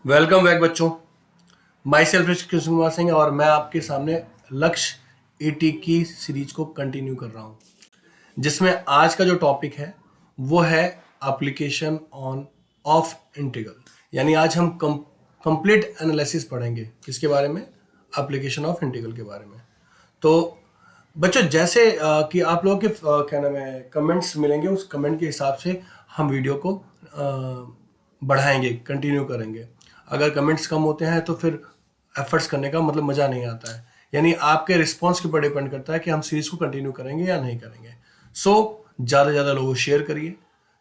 Welcome back बच्चों। My self Krishna Kumar Singh और मैं आपके सामने लक्ष्य ईटी की सीरीज को कंटिन्यू कर रहा हूं, जिसमें आज का जो टॉपिक है वो है एप्लीकेशन ऑन ऑफ इंटीग्रल। यानी आज हम कंप्लीट एनालिसिस पढ़ेंगे किसके बारे में, एप्लीकेशन ऑफ इंटीग्रल के बारे में। तो बच्चों जैसे कि आप लोगों के क्या नाम है कमेंट्स मिलेंगे, उस कमेंट के हिसाब से हम वीडियो को बढ़ाएंगे, कंटिन्यू करेंगे। अगर कमेंट्स कम होते हैं तो फिर एफर्ट्स करने का मतलब मज़ा नहीं आता है। यानी आपके रिस्पॉन्स के ऊपर डिपेंड करता है कि हम सीरीज को कंटिन्यू करेंगे या नहीं करेंगे। सो ज़्यादा से ज़्यादा लोगों को शेयर करिए,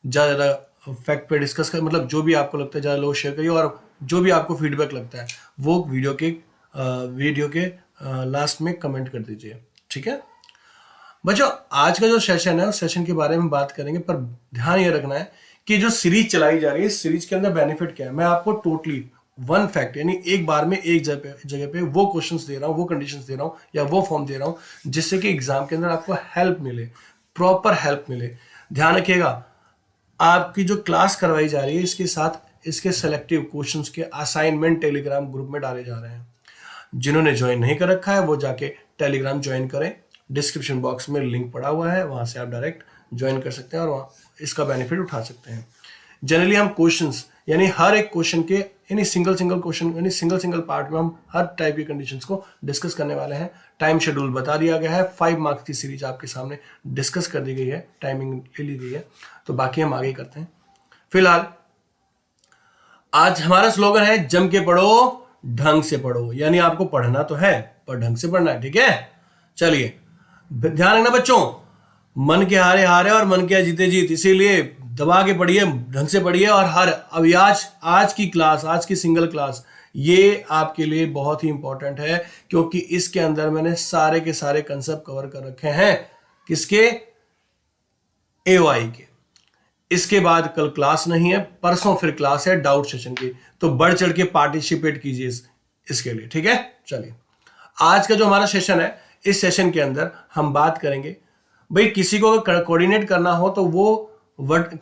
ज़्यादा से ज़्यादा फैक्ट पे डिस्कस कर, मतलब जो भी आपको लगता है ज़्यादा लोग शेयर करिए, और जो भी आपको फीडबैक लगता है वो वीडियो के लास्ट में कमेंट कर दीजिए। ठीक है बच्चों, आज का जो सेशन है उस सेशन के बारे में बात करेंगे, पर ध्यान ये रखना है कि जो सीरीज चलाई जा रही है, इस सीरीज के अंदर बेनिफिट क्या है। मैं आपको टोटली वन फैक्ट यानी एक बार में एक जगह पे वो क्वेश्चंस दे रहा हूँ, वो कंडीशंस दे रहा हूँ या वो फॉर्म दे रहा हूँ जिससे कि एग्जाम के अंदर आपको हेल्प मिले, प्रॉपर हेल्प मिले। ध्यान रखिएगा, आपकी जो क्लास करवाई जा रही है इसके साथ इसके सेलेक्टिव क्वेश्चंस के असाइनमेंट टेलीग्राम ग्रुप में डाले जा रहे हैं। जिन्होंने ज्वाइन नहीं कर रखा है वो जाके टेलीग्राम ज्वाइन करें। डिस्क्रिप्शन बॉक्स में लिंक पड़ा हुआ है, वहां से आप डायरेक्ट ज्वाइन कर सकते हैं और वहां इसका बेनिफिट उठा सकते हैं। जनरली हम क्वेश्चंस यानी हर एक क्वेश्चन के यानी सिंगल क्वेश्चन यानी सिंगल पार्ट में हम हर टाइप की कंडीशंस को डिस्कस करने वाले हैं। टाइम शेड्यूल बता दिया गया है, 5 मार्क्स की सीरीज आपके सामने डिस्कस कर दी गई है, टाइमिंग ले ली गई है। तो बाकी हम आगे करते हैं। फिलहाल आज हमारा स्लोगन है जम के पढ़ो ढंग से पढ़ो, यानी आपको पढ़ना तो है पर ढंग से पढ़ना है। ठीक है, चलिए ध्यान रखना बच्चों, मन के हारे हारे और मन के जीते जीत, इसीलिए दबा के पढ़िए, ढंग से पढ़िए। और अभी आज की क्लास, आज की सिंगल क्लास ये आपके लिए बहुत ही इंपॉर्टेंट है, क्योंकि इसके अंदर मैंने सारे के सारे कंसेप्ट कवर कर रखे हैं। किसके? एओआई के। इसके बाद कल क्लास नहीं है, परसों फिर क्लास है डाउट सेशन की, तो बढ़ चढ़ के पार्टिसिपेट कीजिए इसके लिए। ठीक है, चलिए आज का जो हमारा सेशन है, इस सेशन के अंदर हम बात करेंगे भाई किसी को अगर कोऑर्डिनेट करना हो तो वो वर्ड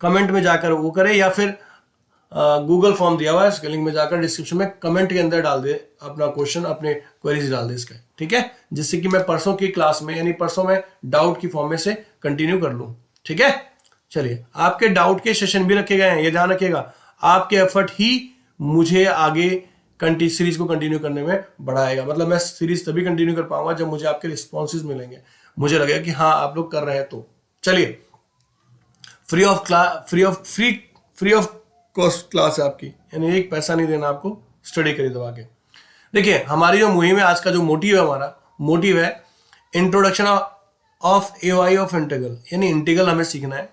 कमेंट में जाकर वो करे, या फिर गूगल फॉर्म दिया हुआ है इसके लिंक में जाकर डिस्क्रिप्शन में कमेंट के अंदर डाल दे अपना क्वेश्चन, अपने क्वेरीज डाल दे इसका। ठीक है, जिससे कि मैं परसों की क्लास में यानी परसों में डाउट की फॉर्म में से कंटिन्यू कर लूं। ठीक है, चलिए आपके डाउट के सेशन भी रखे गए हैं, ये ध्यान रखिएगा। आपके एफर्ट ही मुझे आगे सीरीज को कंटिन्यू करने में बढ़ाएगा। मतलब मैं सीरीज तभी कंटिन्यू कर पाऊंगा जब मुझे आपके रिस्पॉन्सेज मिलेंगे, मुझे लगेगा कि हाँ आप लोग कर रहे हैं। तो चलिए, फ्री ऑफ कॉस्ट क्लास है आपकी, यानी एक पैसा नहीं देना आपको, स्टडी करिए दबा के। देखिए हमारी जो मुहिम है, आज का जो मोटिव है, हमारा मोटिव है introduction of AOI of integral, यानी इंटीग्रल हमें सीखना है।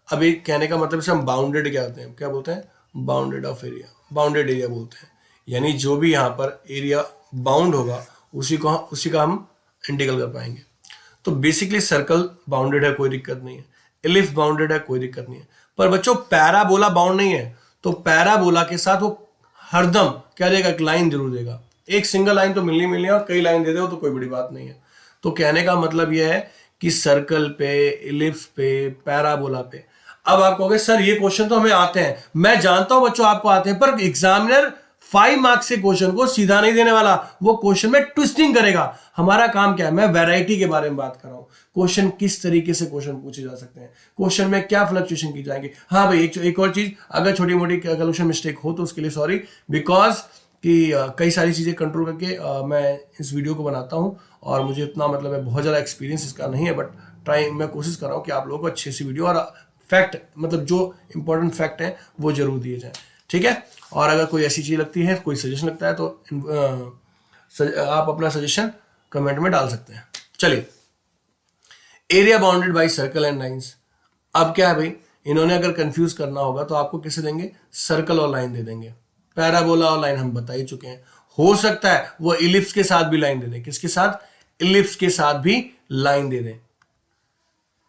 अभी कहने का मतलब से हम बाउंडेड क्या होते हैं, क्या बोलते हैं, bounded of area, bounded area बोलते हैं। यानी जो भी यहाँ पर एरिया बाउंड होगा उसी का हम इंटीग्रल कर पाएंगे। तो बेसिकली सर्कल बाउंडेड है, कोई दिक्कत नहीं है। एलिप्स बाउंडेड है, कोई दिक्कत नहीं है। पर बच्चों पैराबोला बाउंड नहीं है, तो पैराबोला के साथ वो हरदम क्या देगा, एक लाइन जरूर देगा। एक सिंगल लाइन तो मिलनी है, और कई लाइन दे दे तो कोई बड़ी बात नहीं है। तो कहने का मतलब यह है कि सर्कल पे, एलिप्स पे, पैराबोला पे। अब आप कहोगे सर ये क्वेश्चन तो हमें आते हैं, मैं जानता हूं बच्चों आपको आते हैं, पर एग्जामिनर 5 मार्क्स के क्वेश्चन को सीधा नहीं देने वाला, वो क्वेश्चन में ट्विस्टिंग करेगा। हमारा काम क्या है, मैं वैरायटी के बारे में बात कर रहा हूं। क्वेश्चन किस तरीके से क्वेश्चन पूछे जा सकते हैं, क्वेश्चन में क्या फ्लक्चुएशन की जाएंगी। हाँ भाई, एक और चीज, अगर छोटी मोटी कैलकुलेशन मिस्टेक हो तो उसके लिए सॉरी, बिकॉज कि कई सारी चीजें कंट्रोल करके मैं इस वीडियो को बनाता हूं, और मुझे इतना मतलब है बहुत ज्यादा एक्सपीरियंस इसका नहीं है, बट मैं कोशिश कर रहा हूं कि आप लोगों को अच्छी सी वीडियो और फैक्ट, मतलब जो इंपॉर्टेंट फैक्ट है वो जरूर दिए जाए। ठीक है, और अगर कोई ऐसी चीज लगती है, कोई सजेशन लगता है, तो आप अपना सजेशन कमेंट में डाल सकते हैं। चलिए, area bounded by circle and lines. अब क्या है भाई, इन्होंने अगर कंफ्यूज करना होगा तो आपको किसे देंगे, सर्कल और लाइन दे देंगे। पैराबोला और लाइन हम बता ही चुके हैं। हो सकता है वो इलिप्स के साथ भी लाइन दे दें। किसके साथ? इलिप्स के साथ भी लाइन दे दें,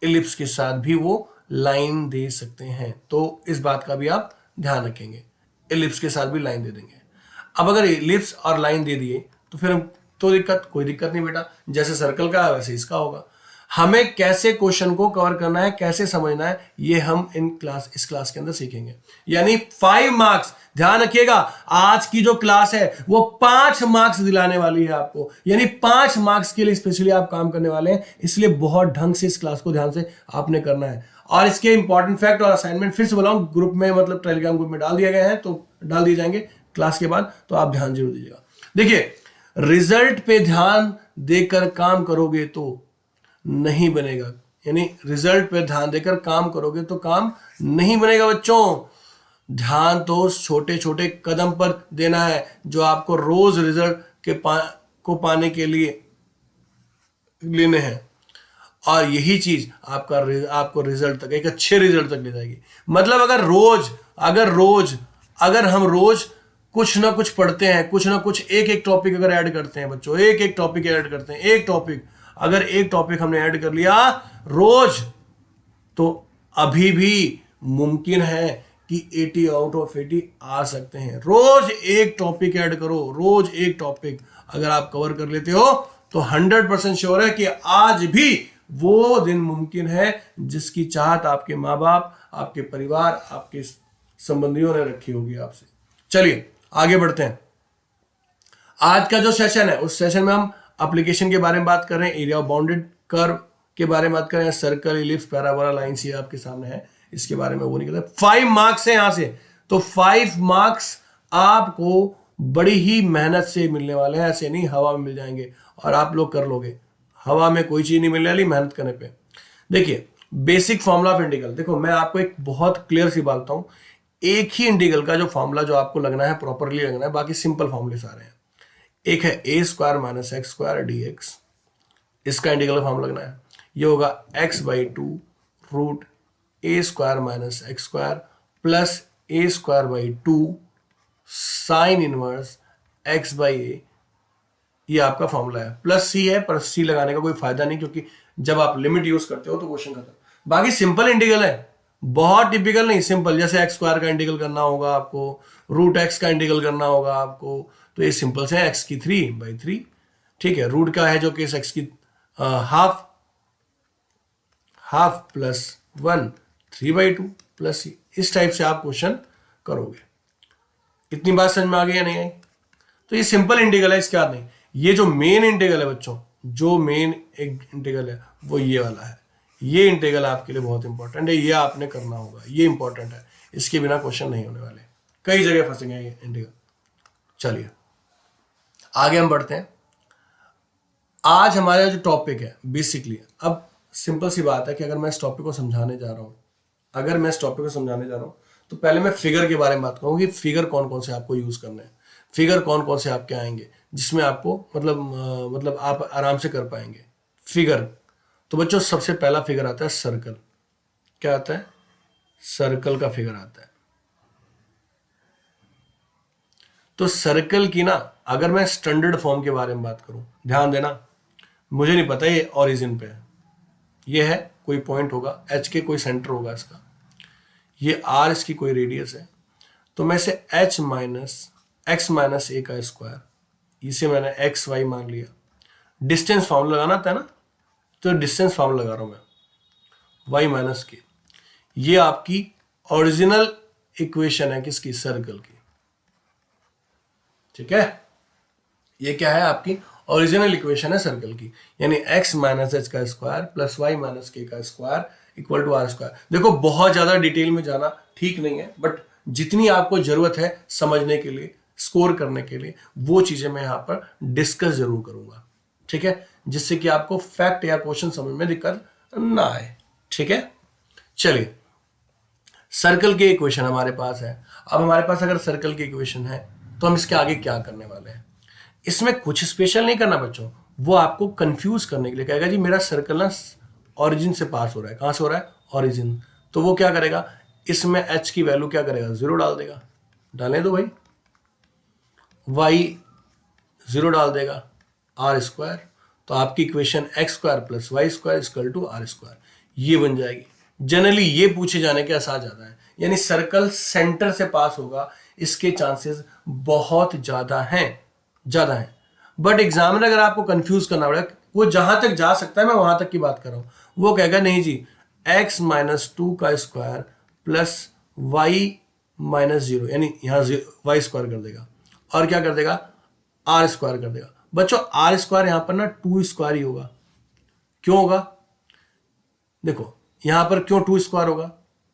इलिप्स के साथ भी वो लाइन दे सकते हैं। तो इस बात का भी आप ध्यान रखेंगे, इलिप्स के साथ भी लाइन दे देंगे। अब अगर इलिप्स और लाइन दे दिए तो फिर तो कोई दिक्कत नहीं बेटा, जैसे सर्कल का है वैसे इसका होगा। हमें कैसे क्वेश्चन को कवर करना है, कैसे समझना है, ये हम इस क्लास के अंदर सीखेंगे। यानी 5 मार्क्स, ध्यान रखिएगा, आज की जो क्लास है वो 5 मार्क्स दिलाने वाली है आपको। यानी 5 मार्क्स के लिए स्पेशली आप काम करने वाले हैं, इसलिए बहुत ढंग से इस क्लास को ध्यान से आपने करना है। और इसके इंपॉर्टेंट फैक्ट और असाइनमेंट फिर से बोलाऊं, ग्रुप में मतलब टेलीग्राम ग्रुप में डाल दिए गए हैं, तो डाल दिए जाएंगे क्लास के बाद, तो आप ध्यान जरूर दीजिएगा। देखिए, रिजल्ट पे ध्यान देकर काम करोगे तो नहीं बनेगा। यानी रिजल्ट पे ध्यान देकर काम करोगे तो काम नहीं बनेगा बच्चों। ध्यान तो छोटे छोटे कदम पर देना है, जो आपको रोज रिजल्ट को पाने के लिए लेने हैं। और यही चीज आपको रिजल्ट तक, एक अच्छे रिजल्ट तक ले जाएगी। मतलब अगर हम रोज कुछ ना कुछ पढ़ते हैं, कुछ ना कुछ एक एक टॉपिक अगर ऐड करते हैं बच्चों, एक एक टॉपिक ऐड करते हैं, अगर एक टॉपिक हमने ऐड कर लिया रोज, तो अभी भी मुमकिन है कि 80 आउट ऑफ 80 आ सकते हैं। रोज एक टॉपिक ऐड करो, रोज एक टॉपिक अगर आप कवर कर लेते हो तो 100% श्योर है कि आज भी वो दिन मुमकिन है जिसकी चाहत आपके माँ बाप, आपके परिवार, आपके संबंधियों ने रखी होगी आपसे। चलिए आगे बढ़ते हैं। आज का जो सेशन है, उस सेशन में हम एप्लीकेशन के बारे में बात कर रहे हैं, एरिया ऑफ बाउंडेड कर्व के बारे में बात कर रहे हैं, सर्कल, इलिप्स, पैराबोला, लाइंस, ये आपके सामने है, इसके बारे में वो नहीं करते। 5 मार्क्स है यहां से, तो 5 मार्क्स आपको बड़ी ही मेहनत से मिलने वाले हैं, ऐसे नहीं हवा में मिल जाएंगे और आप लोग कर लोगे। हवा में कोई चीज नहीं मिलने वाली मेहनत करने पे। देखिए, बेसिक फॉर्मूला ऑफ इंटीग्रल, देखो मैं आपको एक बहुत क्लियर सी बात बताऊं, एक ही इंटीग्रल का जो फॉर्मूला जो आपको लगना है, प्रॉपरली लगना है, बाकी सिंपल फॉर्मूले सारे हैं। एक है a square minus x square d x, इसका इंटीग्रल फॉर्म लगना है। ये होगा x/2 root a square minus x square plus a square by 2 sine inverse x/a, ये आपका फॉर्मूला है। प्लस सी है, पर सी लगाने का कोई फायदा नहीं, क्योंकि जब आप लिमिट यूज करते हो तो क्वेश्चन खत्म। बाकी सिंपल इंटीग्रल है, बहुत टिपिकल नहीं, सिंपल। जैसे एक्स स्क्वायर का इंटीग्रल करना होगा आपको, रूट एक्स का इंटीग्रल करना होगा आपको, तो ये सिंपल से एक्स की 3/3, ठीक है। रूट का है जो केस एक्स की हाफ प्लस 1 3/2 प्लस सी, इस टाइप से आप क्वेश्चन करोगे। इतनी बात समझ में आ गई या नहीं आई? तो ये सिंपल इंटीग्रल है, इसके बाद नहीं। ये जो मेन इंटीग्रल है बच्चों, जो मेन एक इंटीग्रल है वो ये वाला है। ये इंटीग्रल आपके लिए बहुत इंपॉर्टेंट है, ये आपने करना होगा, ये इंपॉर्टेंट है, इसके बिना क्वेश्चन नहीं होने वाले, कई जगह फंसेंगे ये इंटीग्रल। चलिए आगे हम बढ़ते हैं। आज हमारा जो टॉपिक है बेसिकली, अब सिंपल सी बात है कि अगर मैं इस टॉपिक को समझाने जा रहा हूं, तो पहले मैं फिगर के बारे में बात करूंगी। फिगर कौन कौन से आपको यूज करने हैं, फिगर कौन कौन से आपके आएंगे जिसमें आपको मतलब आप आराम से कर पाएंगे फिगर। तो बच्चों सबसे पहला फिगर आता है सर्कल। क्या आता है? सर्कल का फिगर आता है। तो सर्कल की ना, अगर मैं स्टैंडर्ड फॉर्म के बारे में बात करूं, ध्यान देना, मुझे नहीं पता ये ओरिजिन पे है, ये है कोई पॉइंट होगा, एच के कोई सेंटर होगा इसका, ये आर इसकी कोई रेडियस है, तो मैं इसे एच माइनस एक्स माइनस ए का स्क्वायर, इसे मैंने एक्स वाई मान लिया। डिस्टेंस फॉर्मूला लगाना था ना, तो डिस्टेंस फॉर्मूला लगा रहा हूं मैं, वाई माइनस के। ये आपकी ओरिजिनल इक्वेशन है किसकी? सर्कल की, ठीक है। ये क्या है? आपकी ओरिजिनल इक्वेशन है सर्कल की, यानी x माइनस एच का square plus Y minus K का square equal to R square. देखो बहुत ज्यादा डिटेल में जाना ठीक नहीं है, बट जितनी आपको जरूरत है समझने के लिए, स्कोर करने के लिए, वो चीजें मैं यहां पर डिस्कस जरूर करूंगा, ठीक है, जिससे कि आपको फैक्ट या क्वेश्चन समझ में दिक्कत ना आए, ठीक है। चलिए, सर्कल की इक्वेशन हमारे पास है। अब हमारे पास अगर सर्कल की इक्वेशन है तो हम इसके आगे क्या करने वाले हैं? इसमें कुछ स्पेशल नहीं करना बच्चों, वो आपको कंफ्यूज करने के लिए कहेगा जी मेरा सर्कल ना ओरिजिन से पास हो रहा है। कहां से हो रहा है? ओरिजिन। तो वो क्या करेगा, इसमें एच की वैल्यू क्या करेगा? 0 डाल देगा। डालने दो भाई। वाई 0 डाल देगा, आर स्क्वायर, तो आपकी equation X square plus Y square equal to R square, ये बन जाएगी। जनरली ये पूछे जाने के आसार ज्यादा है, यानी सर्कल सेंटर से पास होगा, इसके चांसेस बहुत ज्यादा हैं। बट एग्जामिनर अगर आपको कंफ्यूज करना पड़ेगा, वो जहां तक जा सकता है मैं वहां तक की बात कर रहा हूं। वो कहेगा नहीं जी x माइनस टू का square plus Y minus zero, यानी यहां वाई स्क्वायर कर देगा और क्या कर देगा आर स्क्वायर कर देगा। बच्चों आर स्क्वायर यहां पर ना टू स्क्वायर ही होगा। क्यों होगा? देखो यहां पर क्यों टू स्क्वायर होगा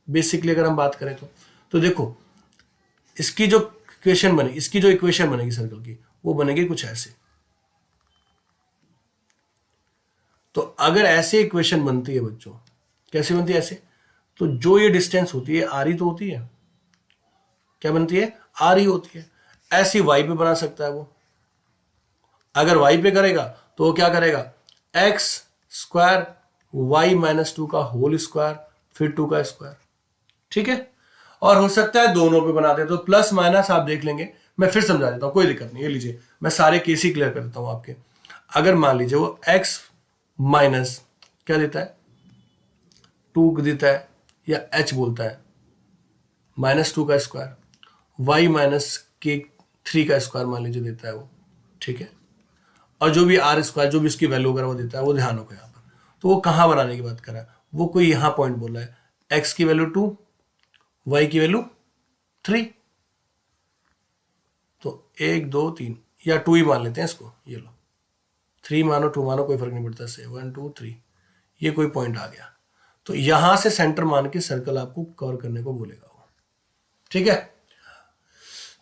बेसिकली अगर हम बात करें तो देखो इसकी जो इक्वेशन बनेगी, इसकी जो इक्वेशन बनेगी सर्कल की वो बनेगी कुछ ऐसे। तो अगर ऐसे इक्वेशन बनती है बच्चों, कैसे बनती है ऐसे, तो जो ये डिस्टेंस होती है आर ही तो होती है। क्या बनती है? आर ही होती है। ऐसी वाई पे बना सकता है वो। अगर वाई पे करेगा तो वो क्या करेगा X square Y minus two का होल स्क्वायर फिर टू का स्क्वायर। ठीक है, और हो सकता है दोनों पे बना दे तो प्लस माइनस आप देख लेंगे, मैं फिर समझा देता हूं कोई दिक्कत नहीं। ये लीजिए मैं सारे केस ही क्लियर कर देता हूं आपके। अगर मान लीजिए वो x माइनस क्या देता है टू देता है या h बोलता है माइनस टू का स्क्वायर y माइनस के थ्री का स्क्वायर मान लीजिए देता है वो। ठीक है, और जो भी आर स्क्वायर जो भी इसकी वैल्यू वगैरह वो देता है वो ध्यान रखो यहाँ पर। तो वो कहाँ बनाने की बात कर रहा है, वो कोई यहाँ पॉइंट बोल रहा है x की वैल्यू टू वाई की वैल्यू थ्री। तो एक दो तीन या टू ही मान लेते हैं इसको, ये लो थ्री मानो टू मानो कोई फर्क नहीं पड़ता से 1 2 3 ये कोई पॉइंट आ गया। तो यहां से सेंटर मान के सर्कल आपको कवर करने को बोलेगा वो। ठीक है,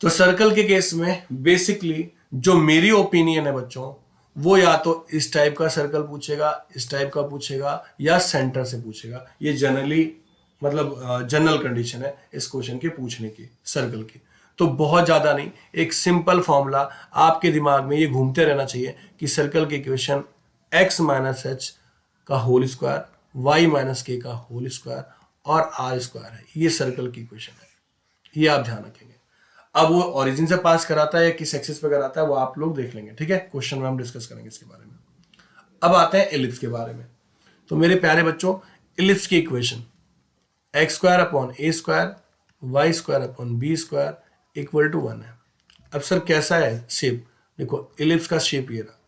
तो सर्कल के केस में बेसिकली जो मेरी ओपिनियन है बच्चों वो या तो इस टाइप का सर्कल पूछेगा, इस टाइप का पूछेगा या सेंटर से पूछेगा। ये जनरली मतलब जनरल कंडीशन है इस क्वेश्चन के पूछने की सर्कल की। तो बहुत ज्यादा नहीं, एक सिंपल फॉर्मूला आपके दिमाग में ये घूमते रहना चाहिए कि सर्कल की इक्वेशन x माइनस एच का whole square y minus K का होल स्क्वायर और r स्क्वायर है। ये सर्कल की इक्वेशन है, ये आप ध्यान रखेंगे। अब वो ओरिजिन से पास कराता है या किस एक्सिस पे कराता है वो आप लोग देख लेंगे। ठीक है, क्वेश्चन में हम डिस्कस करेंगे इसके बारे में। अब आते हैं एलिप्स के बारे में। तो मेरे प्यारे बच्चों एलिप्स की equation X square upon A square Y square upon B square equal to 1 है। अब सर कैसा है शेप, देखो एलिप्स का शेप ये रहा।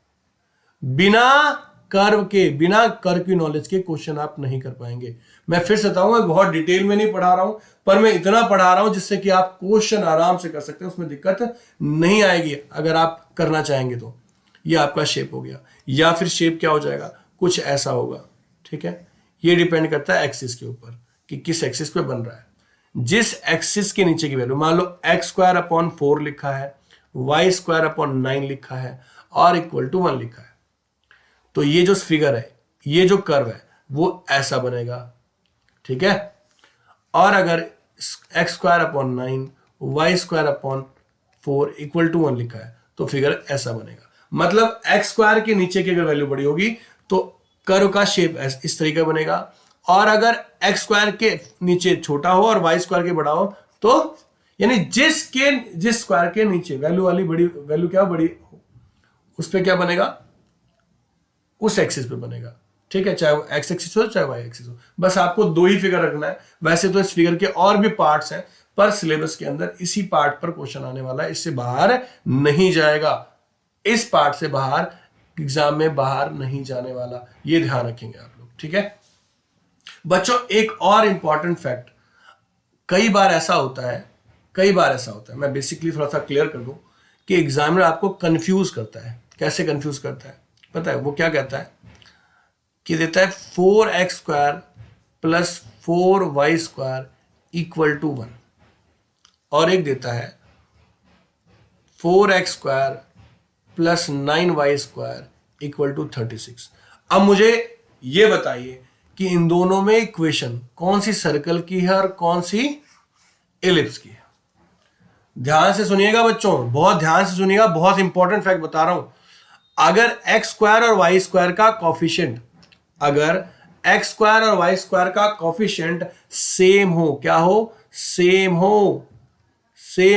बिना कर्व के, बिना कर्व की नॉलेज के क्वेश्चन आप नहीं कर पाएंगे। मैं फिर से बताऊंगा, बहुत डिटेल में नहीं पढ़ा रहा हूं पर मैं इतना पढ़ा रहा हूं जिससे कि आप क्वेश्चन आराम से कर सकते हैं, उसमें दिक्कत नहीं आएगी अगर आप करना चाहेंगे तो। ये आपका शेप हो गया, या फिर शेप क्या हो जाएगा कुछ ऐसा होगा। ठीक है, ये डिपेंड करता है एक्सिस के ऊपर कि किस एक्सिस पे बन रहा है। जिस एक्सिस के नीचे की वैल्यू मान लो एक्स स्क्वायर अपॉन 4 लिखा है, वाई स्क्वायर अपॉन 9 लिखा है और इक्वल टू 1 लिखा है, तो ये जो फिगर है, ये जो कर्व है वो ऐसा बनेगा। ठीक है, और अगर X square upon 9 Y square upon 4 equal to 1 लिखा है तो फिगर ऐसा बनेगा। मतलब एक्स स्क्वायर के नीचे की अगर वैल्यू बड़ी होगी तो कर्व का शेप इस तरीके बनेगा, और अगर एक्स स्क्वायर के नीचे छोटा हो और वाई स्क्वायर के बड़ा हो तो यानी जिस स्क्वायर के नीचे वैल्यू वाली बड़ी वैल्यू क्या बड़ी उस पे क्या बनेगा, उस एक्सिस पे बनेगा। ठीक है, चाहे वो एक्स एक्सिस हो चाहे वाई एक्सिस हो, बस आपको दो ही फिगर रखना है। वैसे तो इस फिगर के और भी पार्ट्स हैं पर सिलेबस के अंदर इसी पार्ट पर क्वेश्चन आने वाला है, इससे बाहर नहीं जाएगा। इस पार्ट से बाहर एग्जाम में बाहर नहीं जाने वाला, ये ध्यान रखेंगे आप लोग। ठीक है बच्चों, एक और इंपॉर्टेंट फैक्ट, कई बार ऐसा होता है, मैं बेसिकली थोड़ा सा क्लियर कर दूं कि एग्जामिनर आपको कंफ्यूज करता है। कैसे कंफ्यूज करता है पता है? वो क्या कहता है कि देता है 4x square plus 4y square equal to 1, और एक देता है 4x square plus 9y square equal to 36। अब मुझे ये बताइए कि इन दोनों में इक्वेशन कौन सी सर्कल की है और कौन सी एलिप्स की है। ध्यान से सुनिएगा बच्चों, बहुत ध्यान से सुनिएगा, बहुत इंपॉर्टेंट फैक्ट बता रहा हूं। अगर एक्स स्क्वायर और वाई स्क्वायर का कॉफिशिएंट, अगर एक्स स्क्वायर और वाई स्क्वायर का कॉफिशिएंट सेम हो, क्या हो, सेम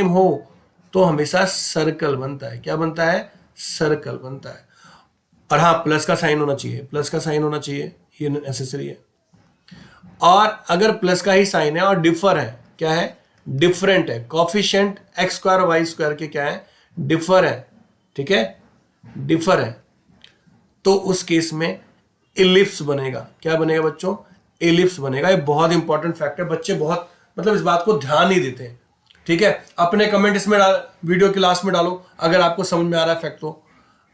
हो तो हमेशा सर्कल बनता है। क्या बनता है? सर्कल बनता है। और हाँ, प्लस का साइन होना चाहिए, ये नेसेसरी है। और अगर प्लस का ही साइन है और डिफर है, क्या है, डिफरेंट है, कॉफिशिएंट एक्स स्क्वायर और वाई स्क्वायर के क्या है, डिफर है। ठीक है, डिफर है, तो उस केस में एलिप्स बनेगा। क्या बनेगा बच्चों? एलिप्स बनेगा। ये बहुत इंपॉर्टेंट फैक्ट है, बच्चे बहुत मतलब इस बात को ध्यान नहीं देते हैं। ठीक है, अपने कमेंट इसमें वीडियो के लास्ट में डालो अगर आपको समझ में आ रहा है फैक्ट। तो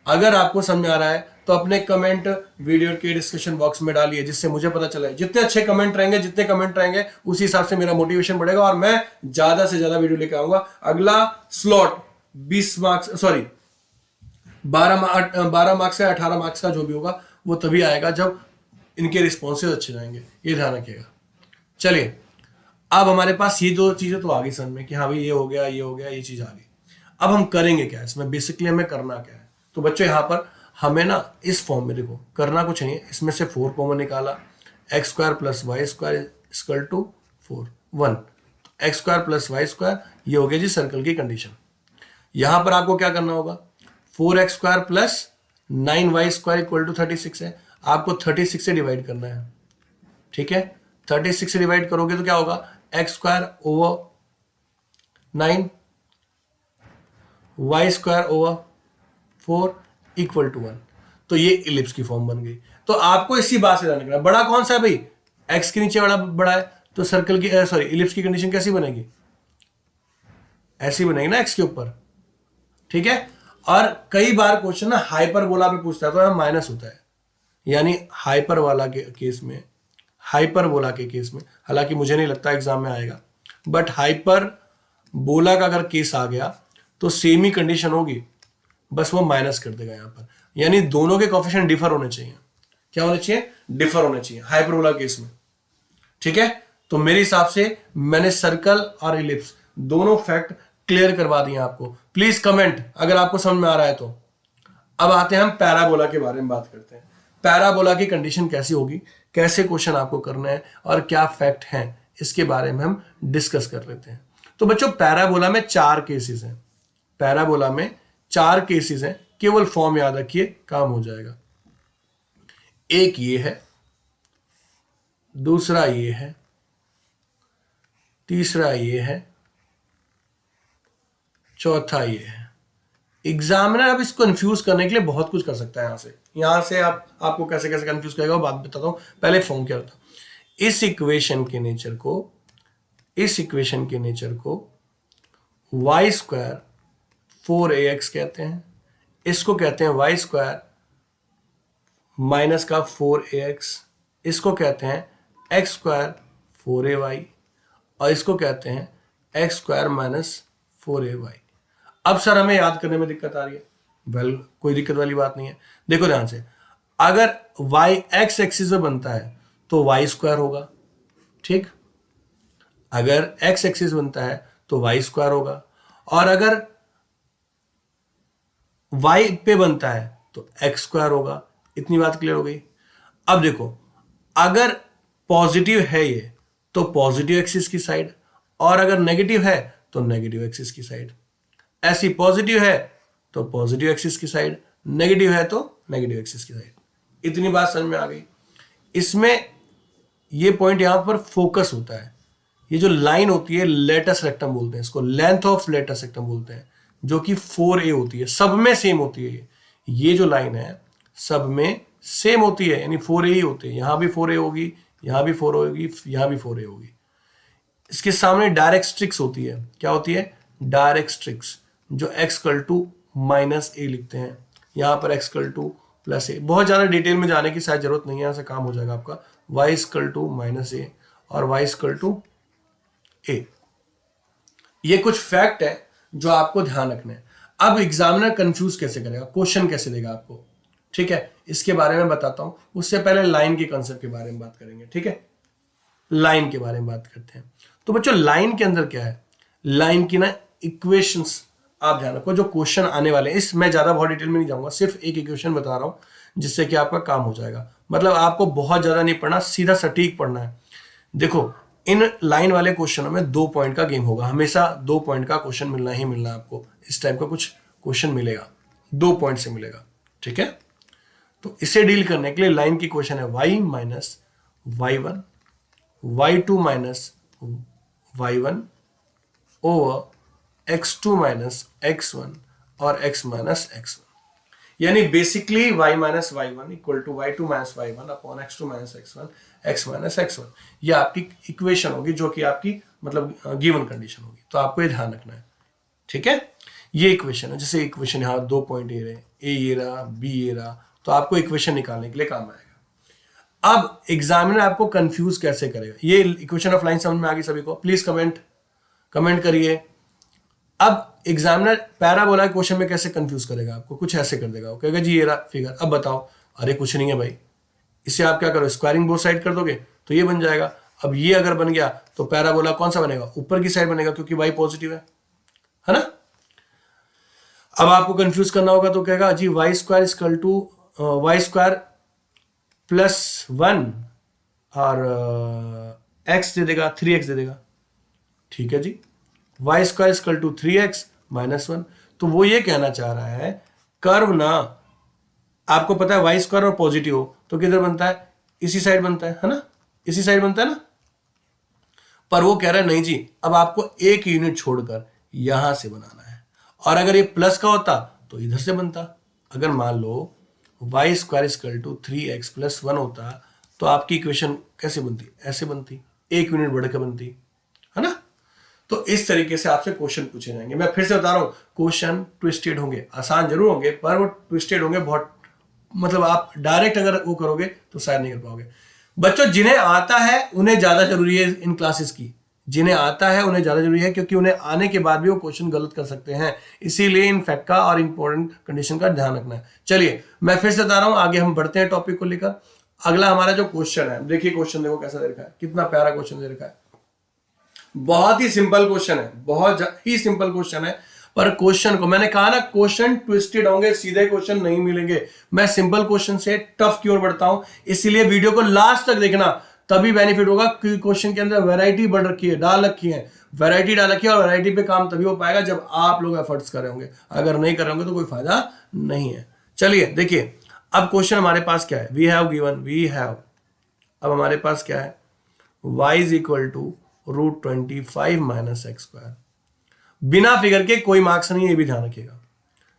अगर आपको समझ में आ रहा है तो अपने कमेंट वीडियो के डिस्कशन बॉक्स में डालिए, जिससे मुझे पता चले। जितने अच्छे कमेंट रहेंगे, जितने कमेंट रहेंगे, उसी हिसाब से मेरा मोटिवेशन बढ़ेगा और मैं ज्यादा से ज्यादा वीडियो लेकर आऊंगा। अगला स्लॉट 20 मार्क्स, सॉरी 12 मार्क्स या 18 मार्क्स का जो भी होगा वो तभी आएगा जब इनके रिस्पॉन्सेज अच्छे जाएंगे। ये ध्यान रखिएगा। चलिए, अब हमारे पास ये दो चीजें तो आ गई समझ में कि हाँ भाई ये हो गया, ये हो गया, ये चीज आ गई। अब हम करेंगे क्या इसमें, बेसिकली हमें करना क्या है? तो बच्चों यहाँ पर हमें ना इस फॉर्म में देखो करना कुछ नहीं है। इसमें से 4 कॉमन निकाला, X square plus Y square equal to 4 1। X square plus Y square, ये हो गया जी सर्कल की कंडीशन। यहां पर आपको क्या करना होगा, 4x square plus 9y square equal to 36 है। आपको 36 से डिवाइड करना है। ठीक है, 36 से डिवाइड करोगे तो क्या होगा, X square over 9 Y square over 4 equal to 1। तो ये इलिप्स की फॉर्म बन गई। तो आपको इसी बात से ध्यान रखना, बड़ा कौन सा है भाई, एक्स के नीचे बड़ा है। तो सर्कल की सॉरी इलिप्स की कंडीशन कैसी बनेगी, ऐसी बनेगी ना एक्स के ऊपर। ठीक है, और कई बार क्वेश्चन ना हाइपरबोला पे पूछता है तो माइनस होता है, यानी हाइपर वाला के केस में, हाइपरबोला के केस में, हालांकि मुझे नहीं लगता एग्जाम में आएगा, बट हाइपरबोला का अगर केस आ गया तो सेम ही कंडीशन होगी, बस वो माइनस कर देगा यहां पर। यानी दोनों के कोएफिशिएंट डिफर होने चाहिए। क्या होने चाहिए, डिफर होने चाहिए हाइपरबोला केस में। ठीक है, तो मेरे हिसाब से मैंने सर्कल और इलिप्स दोनों फैक्ट क्लियर करवा दिए आपको। प्लीज कमेंट अगर आपको समझ में आ रहा है तो। अब आते हैं हम पैराबोला के बारे में बात करते हैं। पैराबोला की कंडीशन कैसी होगी, कैसे क्वेश्चन आपको करना है और क्या फैक्ट हैं, इसके बारे में हम डिस्कस कर लेते हैं। तो बच्चों पैराबोला में 4 केसेस हैं। पैराबोला में 4 केसेस हैं, केवल फॉर्म याद रखिए काम हो जाएगा। एक ये है, दूसरा ये है, तीसरा ये है, चौथा ये है। एग्जामिनर अब इसको कंफ्यूज करने के लिए बहुत कुछ कर सकता है। यहां से आपको कैसे कैसे कंफ्यूज करेगा वो बात बताता हूं। पहले फॉर्म क्या होता है, इस इक्वेशन के नेचर को वाई स्क्वायर 4ax कहते हैं। इसको कहते हैं वाई स्क्वायर माइनस का 4ax। इसको कहते हैं एक्स स्क्वायर 4ay और इसको कहते हैं एक्स स्क्वायर माइनस 4ay। अब सर हमें याद करने में दिक्कत आ रही है। वेल कोई दिक्कत वाली बात नहीं है। देखो ध्यान से, अगर y एक्स एक्सिस में बनता है तो वाई स्क्वायर होगा। ठीक, अगर x एक्सिस बनता है तो वाई स्क्वायर होगा, और अगर y पे बनता है तो एक्स स्क्वायर होगा। इतनी बात क्लियर हो गई। अब देखो, अगर पॉजिटिव है ये तो पॉजिटिव एक्सिस की साइड, और अगर नेगेटिव है तो नेगेटिव एक्सिस की साइड। ऐसी पॉजिटिव है तो पॉजिटिव एक्सिस की साइड, नेगेटिव है तो नेगेटिव एक्सिस की साइड। इतनी बात समझ में आ गई। इसमें ये पॉइंट यहां पर फोकस होता है। ये जो लाइन होती है लेटस रेक्टम बोलते हैं इसको, लेंथ ऑफ लेटस रेक्टम बोलते हैं, जो कि 4a होती है। सब में सेम होती है। ये जो लाइन है सब में सेम होती है, यानी 4a ही होती है। यहां भी 4a होगी, यहां भी 4 होगी, यहां भी 4a होगी। इसके सामने डायरेक्ट्रिक्स होती है। क्या होती है, डायरेक्ट्रिक्स, जो x कल टू माइनस ए लिखते हैं। यहां पर x कल टू प्लस ए। बहुत ज्यादा डिटेल में जाने की शायद जरूरत नहीं है, यहां से काम हो जाएगा आपका। y कल टू माइनस ए और y कल टू ए। ये कुछ फैक्ट है जो आपको ध्यान रखना है। अब एग्जामिनर कंफ्यूज कैसे करेगा, क्वेश्चन कैसे देगा आपको, ठीक है, इसके बारे में बताता हूं। उससे पहले लाइन के कंसेप्ट के बारे में बात करेंगे। ठीक है, लाइन के बारे में बात करते हैं। तो बच्चों लाइन के अंदर क्या है, लाइन की ना इक्वेशंस आप ध्यान रखो जो क्वेश्चन आने वाले हैं। इस मैं ज्यादा बहुत डिटेल में नहीं जाऊंगा, सिर्फ एक इक्वेशन बता रहा हूं जिससे कि आपका काम हो जाएगा। मतलब आपको बहुत ज्यादा नहीं पढ़ना, सीधा सटीक पढ़ना है। देखो इन लाइन वाले क्वेश्चनों में 2 पॉइंट का गेम होगा। हमेशा 2 पॉइंट का क्वेश्चन मिलना ही मिलना है आपको। इस टाइप का कुछ क्वेश्चन मिलेगा, 2 पॉइंट से मिलेगा। ठीक है, तो इसे डील करने के लिए लाइन की क्वेश्चन है y minus y1, y2 minus y1 over x2 minus x1 और x माइनस x1। यानी basically y minus Y one equal to Y two minus Y one upon X two minus X one X minus X one, ये आपकी equation होगी जो कि आपकी मतलब given condition होगी। तो आपको ये ध्यान रखना है, ठीक है। ये इक्वेशन है, जैसे इक्वेशन यहाँ 2 पॉइंट ए रहे, ए ये रहा, बी ये रहा, तो आपको इक्वेशन निकालने के लिए काम आएगा। अब एग्जामिनर आपको कंफ्यूज कैसे करेगा, ये इक्वेशन ऑफ लाइन समझ में आ गई सभी को? प्लीज कमेंट करिए। अब एग्जामिनर पैराबोला क्वेश्चन में कैसे कंफ्यूज करेगा आपको, कुछ ऐसे कर देगा, वो कहेगा जी ये रहा फिगर, अब बताओ। अरे कुछ नहीं है भाई, इसे आप क्या करो, स्क्वायरिंग बोथ साइड कर दोगे तो ये बन जाएगा। अब ये अगर बन गया तो पैराबोला कौन सा बनेगा, ऊपर की साइड बनेगा, क्योंकि y पॉजिटिव है ना। अब आपको कंफ्यूज करना होगा तो कहेगा जी y square equal to y square plus one और x दे देगा, 3x दे देगा, ठीक है जी। Y square equal to 3x minus one, तो वो ये कहना चाह रहा है कर्व ना, आपको पता है वाई स्क्वायर और पॉजिटिव हो तो किधर बनता है, इसी साइड बनता है ना, इसी साइड बनता है ना। पर वो कह रहा है नहीं जी, अब आपको एक यूनिट छोड़कर यहां से बनाना है, और अगर ये प्लस का होता तो इधर से बनता। अगर मान लो y square equal to 3x plus one होता तो आपकी इक्वेशन कैसे बनती, ऐसे बनती, एक यूनिट बढ़कर बनती, है ना। तो इस तरीके से आपसे क्वेश्चन पूछे जाएंगे। मैं फिर से बता रहा हूं, क्वेश्चन ट्विस्टेड होंगे, आसान जरूर होंगे पर वो ट्विस्टेड होंगे बहुत, मतलब आप डायरेक्ट अगर वो करोगे तो शायद नहीं कर पाओगे। बच्चों जिन्हें आता है उन्हें ज्यादा जरूरी है इन क्लासेस की, जिन्हें आता है उन्हें ज्यादा जरूरी है, क्योंकि उन्हें आने के बाद भी वो क्वेश्चन गलत कर सकते हैं, इसीलिए इन फैक्ट का और इंपॉर्टेंट कंडीशन का ध्यान रखना है। चलिए मैं फिर से बता रहा हूं, आगे हम बढ़ते हैं टॉपिक को लेकर। अगला हमारा जो क्वेश्चन है, देखिए क्वेश्चन देखो कैसा दे रखा है, कितना प्यारा क्वेश्चन दे रखा है। बहुत ही सिंपल क्वेश्चन है, बहुत ही सिंपल क्वेश्चन है, पर क्वेश्चन को मैंने कहा ना क्वेश्चन ट्विस्टेड होंगे, सीधे क्वेश्चन नहीं मिलेंगे। मैं सिंपल क्वेश्चन से टफ की ओर बढ़ता हूं, इसीलिए वीडियो को लास्ट तक देखना, तभी बेनिफिट होगा। क्योंकि क्वेश्चन के अंदर वैरायटी बढ़ रखी है, डाल रखी है, वैरायटी डाल रखी है, और वैरायटी पे काम तभी हो पाएगा जब आप लोग एफर्ट्स कर रहे होंगे, अगर नहीं कर रहे होंगे तो कोई फायदा नहीं है। चलिए देखिए, अब क्वेश्चन हमारे पास क्या है, वी हैव, अब हमारे पास क्या है, y is equal to √25 minus x square. बिना फिगर के कोई मार्क्स नहीं है, ये भी ध्यान रखिएगा।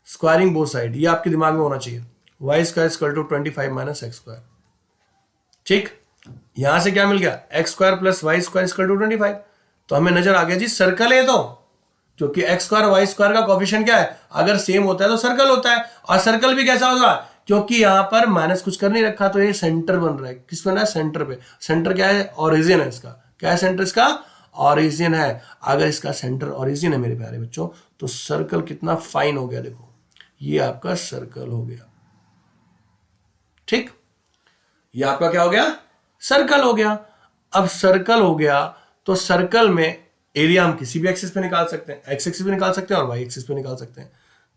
स्क्वायरिंग बोथ साइड, ये आपके दिमाग में होना चाहिए, y square equal to 25 minus x square, ठीक। यहां से क्या मिल गया, X square plus Y square equal to 25, तो हमें नजर आ गया जी सर्कल है, तो क्योंकि एक्स स्क्वायर वाई स्क्वायर का कोफिशिएंट क्या है, अगर सेम होता है तो सर्कल होता है, और सर्कल भी कैसा होगा, क्योंकि यहां पर माइनस कुछ कर नहीं रखा तो ये सेंटर बन रहा है, किस बन रहा है, सेंटर पे। सेंटर क्या है, ओरिजिन है इसका, क्या है सेंटर इसका, ओरिजिन है। अगर इसका सेंटर ओरिजिन है मेरे प्यारे बच्चों, तो सर्कल कितना फाइन हो गया, देखो ये आपका सर्कल हो गया, ठीक। ये आपका क्या हो गया, सर्कल हो गया। अब सर्कल हो गया तो सर्कल में एरिया हम किसी भी एक्सिस पे निकाल सकते हैं, एक्स एक्सिस पे निकाल सकते हैं और वाई एक्सिस पे निकाल सकते हैं।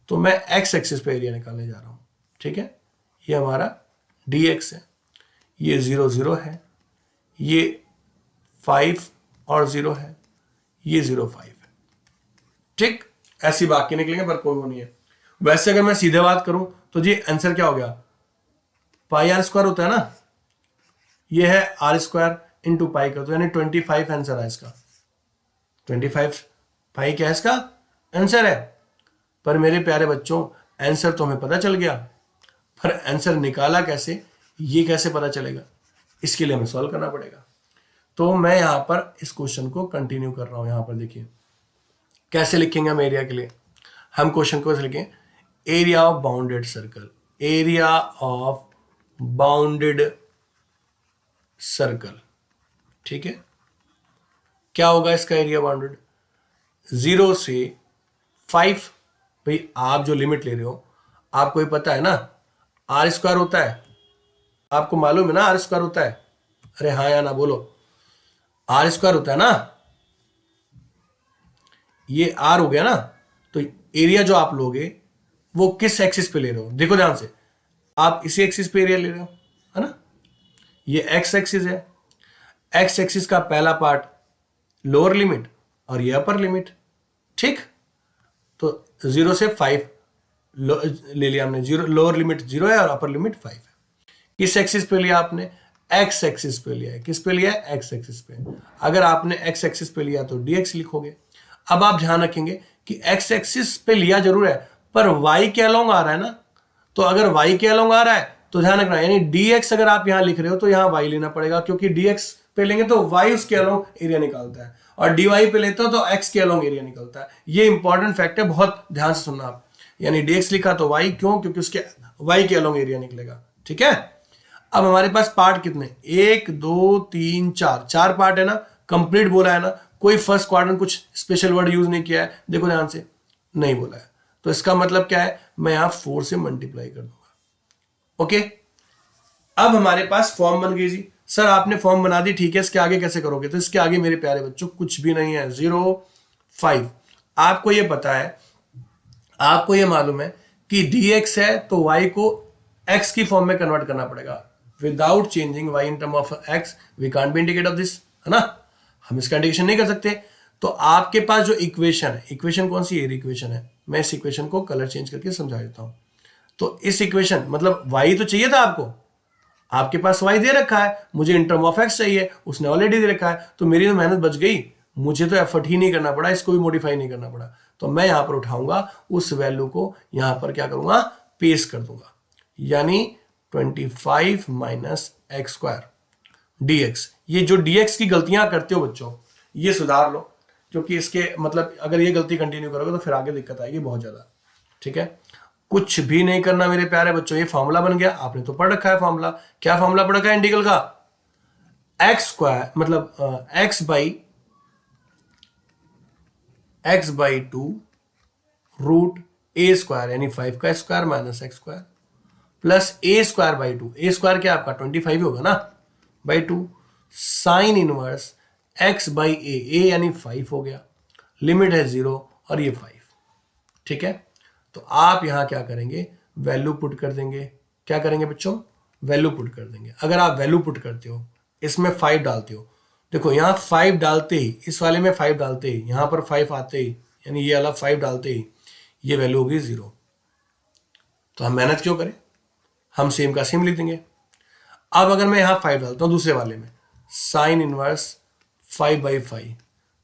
तो मैं एक्स एक्सिस पे एरिया निकालने जा रहा हूं, ठीक है। ये हमारा dx है, ये 0 0 है, ये 5 और 0 है, ये 0 5 है, ठीक। ऐसी बाकी निकलेंगे पर कोई वो नहीं है। वैसे अगर मैं सीधे बात करूं तो जी आंसर क्या हो गया, पाई आर स्क्वायर होता है ना, ये है आर स्क्वायर इंटू पाई का, तो यानी 25 आंसर है इसका। 25 पाई क्या है इसका आंसर है। पर मेरे प्यारे बच्चों आंसर तो हमें पता चल गया, पर आंसर निकाला कैसे, ये कैसे पता चलेगा, इसके लिए हमें सॉल्व करना पड़ेगा। तो मैं यहां पर इस क्वेश्चन को कंटिन्यू कर रहा हूं। यहां पर देखिए कैसे लिखेंगे हम एरिया के लिए, हम क्वेश्चन को कैसे लिखें, area of bounded circle, area of bounded circle, ठीक है। क्या होगा इसका एरिया बाउंडेड, 0 से 5, भाई आप जो लिमिट ले रहे हो आपको ही पता है ना, आर स्क्वायर होता है, आपको मालूम है ना आर स्क्वायर होता है, अरे हाँ या ना बोलो, आर स्क्वायर होता है ना, ये आर हो गया ना। तो एरिया जो आप लोगे वो किस एक्सिस पे ले रहे हो, देखो ध्यान से, आप इसी एक्सिस पे एरिया ले रहे हो, है ना। ये एक्स एक्सिस है, एक्स एक्सिस का पहला पार्ट लोअर लिमिट और ये अपर लिमिट, ठीक। तो 0 से 5 ले लिया हमने, 0 लोअर लिमिट 0 है और अपर लिमिट 5 है। किस एक्सिस पे लिया आपने, एक्स एक्सिस पे लिया है, किस पे लिया है, एक्स एक्सिस पे। अगर आपने एक्स एक्सिस पे लिया तो dx लिखोगे। अब आप ध्यान रखेंगे कि एक्स एक्सिस पे लिया जरूर है, पर y के अलोंग आ रहा है ना, तो अगर y के अलोंग आ रहा है तो ध्यान रखना, यानी dx अगर आप यहां लिख रहे हो तो यहां y लेना पड़ेगा, क्योंकि dx पे लेंगे तो y उसके अलोंग एरिया निकालता है, और dy पे लेते हो तो x के अलोंग एरिया निकलता है। ये इंपॉर्टेंट फैक्ट है, बहुत ध्यान से सुनना आप। यानी dx लिखा तो y, क्यों? क्योंकि उसके y के अलोंग एरिया निकलेगा। ठीक है, अब हमारे पास पार्ट कितने, 1 2 3 4, 4 पार्ट है ना, कंप्लीट बोला है ना, कोई फर्स्ट क्वाड्रेंट कुछ स्पेशल वर्ड यूज नहीं किया है, देखो ध्यान से, नहीं बोला है। तो इसका मतलब क्या है, मैं यहां 4 से मल्टीप्लाई कर दूंगा। ओके, अब हमारे पास फॉर्म बन गई जी। सर आपने फॉर्म बना दी, ठीक है, इसके आगे कैसे करोगे? तो इसके आगे मेरे प्यारे बच्चों कुछ भी नहीं है, 0 5। आपको ये पता है, आपको ये मालूम है कि dx है तो y को x की फॉर्म में कन्वर्ट करना पड़ेगा। Without changing y in term of x we can't be indicate of this, है ना, हम इसका इंडिकेशन नहीं कर सकते। तो आपके पास जो इक्वेशन है, इक्वेशन कौन सी है, इक्वेशन है, मैं इस इक्वेशन को कलर चेंज करके समझा देता हूं। तो इस इक्वेशन मतलब y तो चाहिए था आपको, आपके पास y दे रखा है, मुझे इन टर्म ऑफ x चाहिए, उसने ऑलरेडी दे रखा है, तो मेरी तो मेहनत बच गई, मुझे तो एफर्ट ही नहीं करना पड़ा, इसको भी मॉडिफाई नहीं करना पड़ा। तो मैं यहां पर उठाऊंगा उस वैल्यू को, यहां पर क्या करूंगा, पेस्ट कर दूंगा, यानी 25 माइनस एक्स स्क्वायर dx। ये जो dx की गलतियां करते हो बच्चों, ये सुधार लो, क्योंकि इसके मतलब अगर ये गलती कंटिन्यू करोगे तो फिर आगे दिक्कत आएगी बहुत ज्यादा। ठीक है, कुछ भी नहीं करना मेरे प्यारे बच्चों, ये फॉर्मूला बन गया, आपने तो पढ़ रखा है फॉर्मूला। क्या फॉर्मूला पढ़ रखा है इंटीग्रल का, एक्स स्क्वायर मतलब x by 2 root a square, यानी 5 का square minus x square plus a square by 2, a square क्या आपका 25 होगा ना, by 2 sine inverse x by a यानी 5 हो गया, लिमिट है 0 और ये 5। ठीक है, तो आप यहां क्या करेंगे, वैल्यू पुट कर देंगे। क्या करेंगे बच्चों, वैल्यू पुट कर देंगे। अगर आप वैल्यू पुट करते हो, इसमें 5 डालते हो, देखो यहां 5 डालते ही, इस वाले में 5 डालते ही, यहां पर 5 आते ही, यानी ये वाला 5 डालते ही ये वैल्यू होगी 0। तो हम मेहनत क्यों करें, हम सेम का सेम लिख देंगे। अब अगर मैं यहां 5 डालता हूं दूसरे वाले में, साइन इनवर्स 5/5,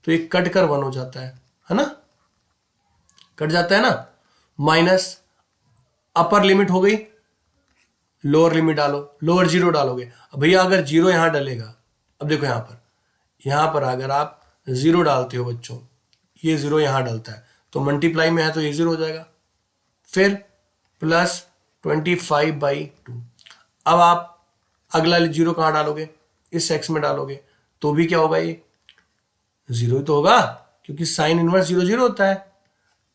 तो ये कट कर 1 हो जाता है ना, कट जाता है ना, माइनस अपर लिमिट हो गई, लोअर लिमिट डालो, लोअर 0 डालोगे। अब भैया अगर 0 यहां डलेगा, अब देखो यहां पर अगर आप 0 डालते हो बच्चों, ये 0 यहां डलता है, तो मल्टीप्लाई में है तो ये 0 हो जाएगा, फिर प्लस 25/2। अब आप अगला 0 कहां डालोगे, इस एक्स में डालोगे, तो भी क्या होगा, ये 0 ही तो होगा, क्योंकि साइन इनवर्स 0 0 होता है।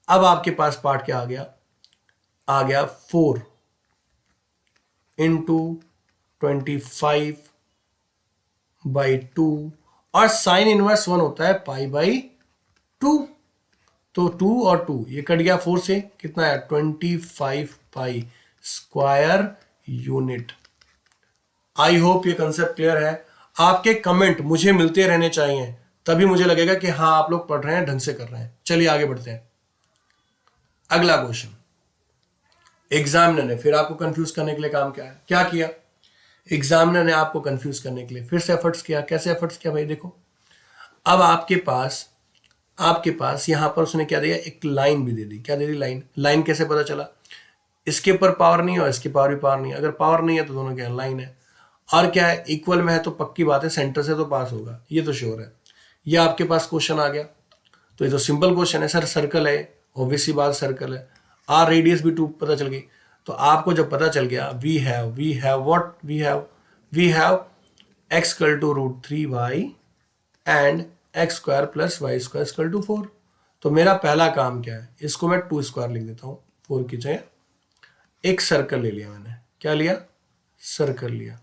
अब आपके पास पार्ट क्या आ गया 4 इंटू 25/2, और साइन इनवर्स 1 होता है π/2, तो 2 और 2 ये कट गया 4 से, कितना है 25 pi square unit. I hope ये कंसेप्ट क्लियर है। आपके कमेंट मुझे मिलते रहने चाहिए, तभी मुझे लगेगा कि हाँ आप लोग पढ़ रहे हैं, ढंग से कर रहे हैं। चलिए आगे बढ़ते हैं। अगला क्वेश्चन, एग्जामिनर ने फिर आपको कंफ्यूज करने के लिए क्या किया, एग्जामिनर ने आपको कंफ्यूज करने के लिए फिर से एफर्ट्स किया। कैसे एफर्ट्स किया भाई, देखो अब आपके पास यहां पर उसने क्या दिया, एक लाइन भी दे दी। क्या दे दी, लाइन कैसे पता चला, इसके ऊपर पावर नहीं है और इसके पावर भी पावर नहीं है, अगर पावर नहीं है तो दोनों क्या लाइन है, और क्या है इक्वल में है, तो पक्की बात है सेंटर से तो पास होगा, ये तो श्योर है। ये आपके पास क्वेश्चन आ गया, तो ये तो सिंपल क्वेश्चन है, सर सर्कल है, ऑब्वियसली बात सर्कल है, आर रेडियस भी 2 पता चल गई। तो आपको जब पता चल गया we have x equal to √3y and x square plus Y square equal to 4। तो मेरा पहला काम क्या है, इसको मैं 2 स्क्वायर लिख देता हूं, 4 की जगह। एक सर्कल ले लिया मैंने, क्या लिया, सर्कल लिया,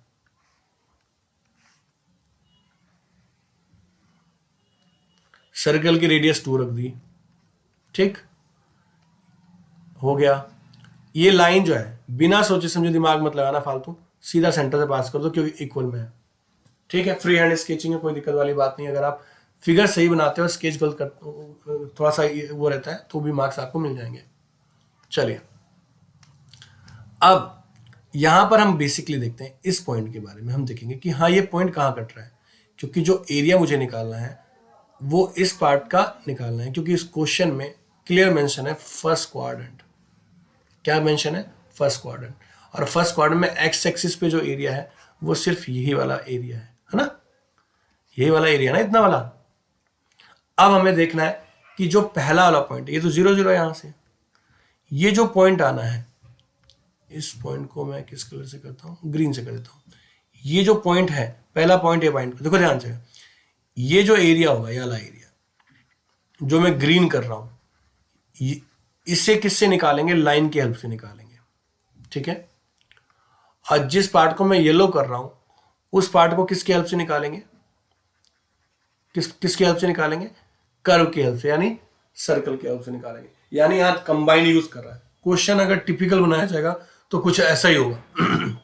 सर्कल की रेडियस 2 रख दी, ठीक हो गया। ये लाइन जो है बिना सोचे समझे, दिमाग मत लगाना फालतू, सीधा सेंटर से पास कर दो, क्योंकि इक्वल में है। ठीक है, फ्री हैंड स्केचिंग है, कोई दिक्कत वाली बात नहीं। अगर आप फिगर सही बनाते हो, स्केच गलत कर थोड़ा सा वो रहता है, तो भी मार्क्स आपको मिल जाएंगे। चलिए अब यहां पर हम बेसिकली देखते हैं इस पॉइंट के बारे में, हम देखेंगे कि हाँ ये पॉइंट कहां कट रहा है, क्योंकि जो एरिया मुझे निकालना है वो इस पार्ट का निकालना है, क्योंकि इस क्वेश्चन में क्लियर मेंशन है फर्स्ट क्वाड्रेंट। क्या मेंशन है, फर्स्ट क्वाड्रेंट, और फर्स्ट क्वाड्रेंट में एक्स एक्सिस पे जो एरिया है वो सिर्फ यही वाला एरिया है ना, यही वाला एरिया ना, इतना वाला। अब हमें देखना है कि जो पहला वाला पॉइंट, ये तो 0 0 यहां से, ये जो पॉइंट आना है, इस पॉइंट को मैं किस कलर से करता हूं, ग्रीन से कर देता हूं। ये जो पॉइंट है, पहला पॉइंट, ये पॉइंट देखो ध्यान से, ये जो एरिया होगा, ये वाला एरिया जो मैं ग्रीन कर रहा हूं, इससे किससे निकालेंगे, लाइन की हेल्प से निकालेंगे, ठीक है। और जिस पार्ट को मैं येलो कर रहा हूं, उस पार्ट को किसकी हेल्प से निकालेंगे, किसकी हेल्प से निकालेंगे, कर्व की हेल्प से, यानी सर्कल की हेल्प से निकालेंगे। यानी यहां कंबाइंड यूज कर रहा है। क्वेश्चन अगर टिपिकल बनाया जाएगा तो कुछ ऐसा ही होगा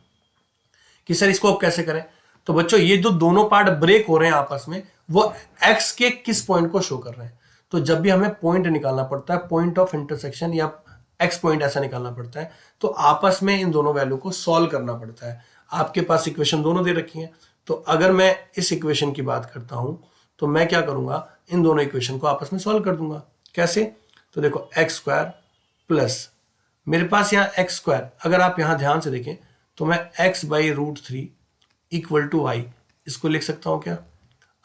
कि सर इसको अब कैसे करें। तो बच्चों, ये जो दोनों पार्ट ब्रेक हो रहे हैं आपस में, वो एक्स के किस पॉइंट को शो कर रहे हैं। तो जब भी हमें पॉइंट निकालना पड़ता है, पॉइंट ऑफ इंटरसेक्शन या एक्स पॉइंट ऐसा निकालना पड़ता है, तो आपस में इन दोनों वैल्यू को सॉल्व करना पड़ता है। आपके पास इक्वेशन दोनों दे रखी है, तो अगर मैं इस इक्वेशन की बात करता हूं तो मैं क्या करूंगा, इन दोनों इक्वेशन को आपस में सॉल्व कर दूंगा। कैसे, तो देखो एक्स स्क्वायर प्लस, मेरे पास यहाँ एक्स स्क्वायर, अगर आप यहां ध्यान से देखें तो मैं x by root 3 equal to y, इसको लिख सकता हूं क्या।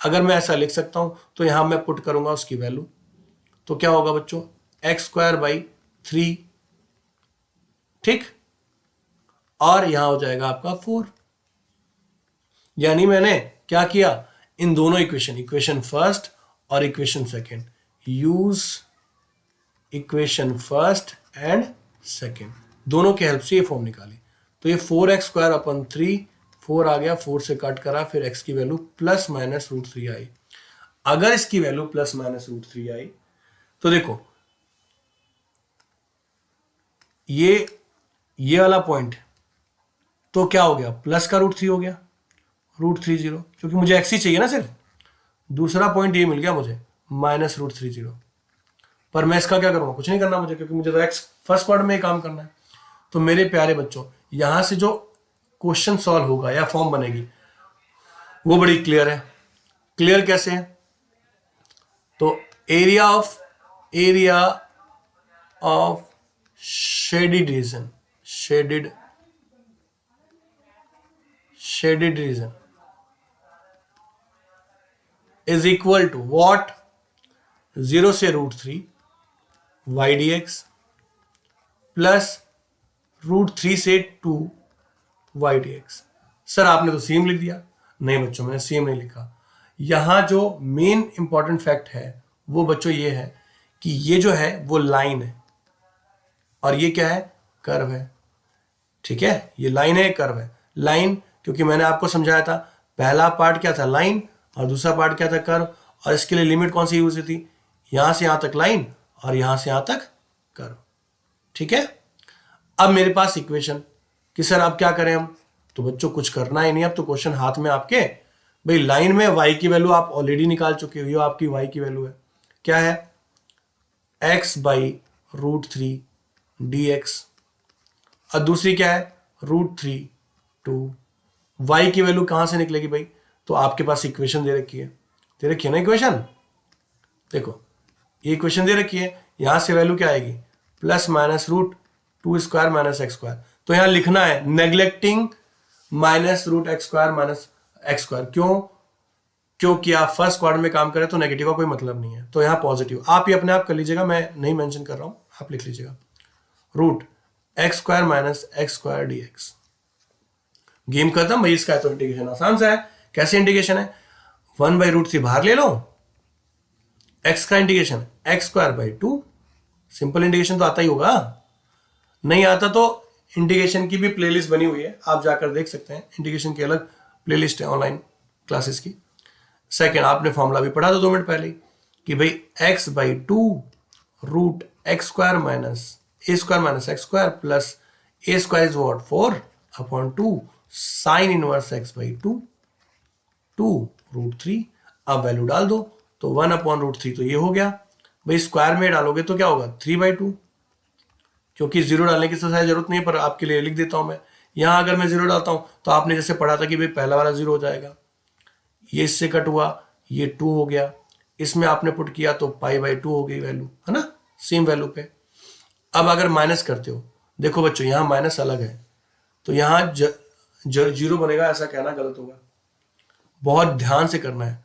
अगर मैं ऐसा लिख सकता हूं तो यहां मैं पुट करूंगा उसकी वैल्यू, तो क्या होगा बच्चों, एक्स स्क्वायर बाई 3, ठीक, और यहां हो जाएगा आपका 4। यानी मैंने क्या किया, इन दोनों इक्वेशन फर्स्ट और equation second, use equation first and second, दोनों के हेल्प से ये फॉर्म निकाली। तो ये 4x स्क्वायर अपन 3, 4 आ गया, 4 से कट करा, फिर x की वैल्यू प्लस माइनस रूट 3 आई। अगर इसकी वैल्यू प्लस माइनस रूट 3 आई तो देखो ये वाला पॉइंट तो क्या हो गया, प्लस का रूट 3 हो गया, रूट 3 0, क्योंकि मुझे एक्स ही चाहिए ना सिर्फ। दूसरा पॉइंट ये मिल गया मुझे, माइनस रूट 3 0, पर मैं इसका क्या करूंगा, कुछ नहीं करना मुझे, क्योंकि मुझे तो एक्स फर्स्ट क्वाड्रेंट में ही काम करना है। तो मेरे प्यारे बच्चों, यहां से जो क्वेश्चन सॉल्व होगा या फॉर्म बनेगी वो बड़ी क्लियर है। क्लियर कैसे है, तो area of shaded region, shaded region is equal to what, 0 से root 3 y d x plus root 3 से 2 वाई डी एक्स। सर आपने तो सेम लिख दिया। नहीं बच्चों, मैंने सेम नहीं लिखा। यहां जो मेन इंपॉर्टेंट फैक्ट है वो बच्चों ये है कि ये जो है वो लाइन है और ये क्या है, कर्व है, ठीक है। ये लाइन है, कर्व है। लाइन क्योंकि मैंने आपको समझाया था, पहला पार्ट क्या था, लाइन, और दूसरा पार्ट क्या था, कर्व। और इसके लिए लिमिट कौन सी यूज हुई थी, यहां से यहां तक लाइन और यहां से यहां तक कर्व, ठीक है। अब मेरे पास इक्वेशन कि सर अब क्या करें हम, तो बच्चों कुछ करना ही नहीं, अब तो क्वेश्चन हाथ में आपके। भाई लाइन में y की वैल्यू आप ऑलरेडी निकाल चुके हो, ये आपकी y की वैल्यू है, क्या है, x बाई रूट 3 dx, और दूसरी क्या है, रूट 3 2, y की वैल्यू कहां से निकलेगी भाई, तो आपके पास इक्वेशन दे रखी है ना इक्वेशन। देखो ये इक्वेशन दे रखी है, यहां से वैल्यू क्या आएगी, plus minus root 2 square minus x square. तो यहां लिखना है neglecting minus root x square minus x square. क्यों, क्योंकि आप फर्स्ट क्वाड्रेंट में काम करें तो नेगेटिव का कोई मतलब नहीं है, तो यहां पॉजिटिव आप ही अपने आप कर लीजिएगा, मैं नहीं मेंशन कर रहा हूं, आप लिख लीजिएगा root x square minus x square d x. Game खत्म भाई, इसका तो इंटीग्रेशन आसान सा है। कैसे इंटीग्रेशन है, 1 बाई रूट 3 बाहर ले लो, एक्स का integration x square by 2, simple integration तो आता ही होगा। नहीं आता तो इंटीग्रेशन की भी प्लेलिस्ट बनी हुई है, आप जाकर देख सकते हैं, इंटीग्रेशन की अलग प्लेलिस्ट है ऑनलाइन क्लासेस की। सेकेंड, आपने फॉर्मूला भी पढ़ा था 2 मिनट पहले कि भाई x by 2 root x square minus a square minus x square plus a square is what 4 upon 2 sine inverse x by 2 root 3। अब वैल्यू डाल दो, तो 1 अपॉन रूट 3 तो ये हो गया भाई, स्क्वायर में डालोगे तो क्या होगा 3/2, क्योंकि 0 डालने की तो शायद जरूरत नहीं है, पर आपके लिए लिख देता हूं मैं। यहां अगर मैं 0 डालता हूं तो आपने जैसे पढ़ा था कि भाई पहला वाला 0 हो जाएगा, ये इससे कट हुआ, ये 2 हो गया, इसमें आपने पुट किया तो पाई बाई 2 हो गई वैल्यू, है ना, सेम वैल्यू पे। अब अगर माइनस करते हो, देखो बच्चों यहाँ माइनस अलग है, तो यहाँ जीरो बनेगा, ऐसा कहना गलत होगा। बहुत ध्यान से करना है।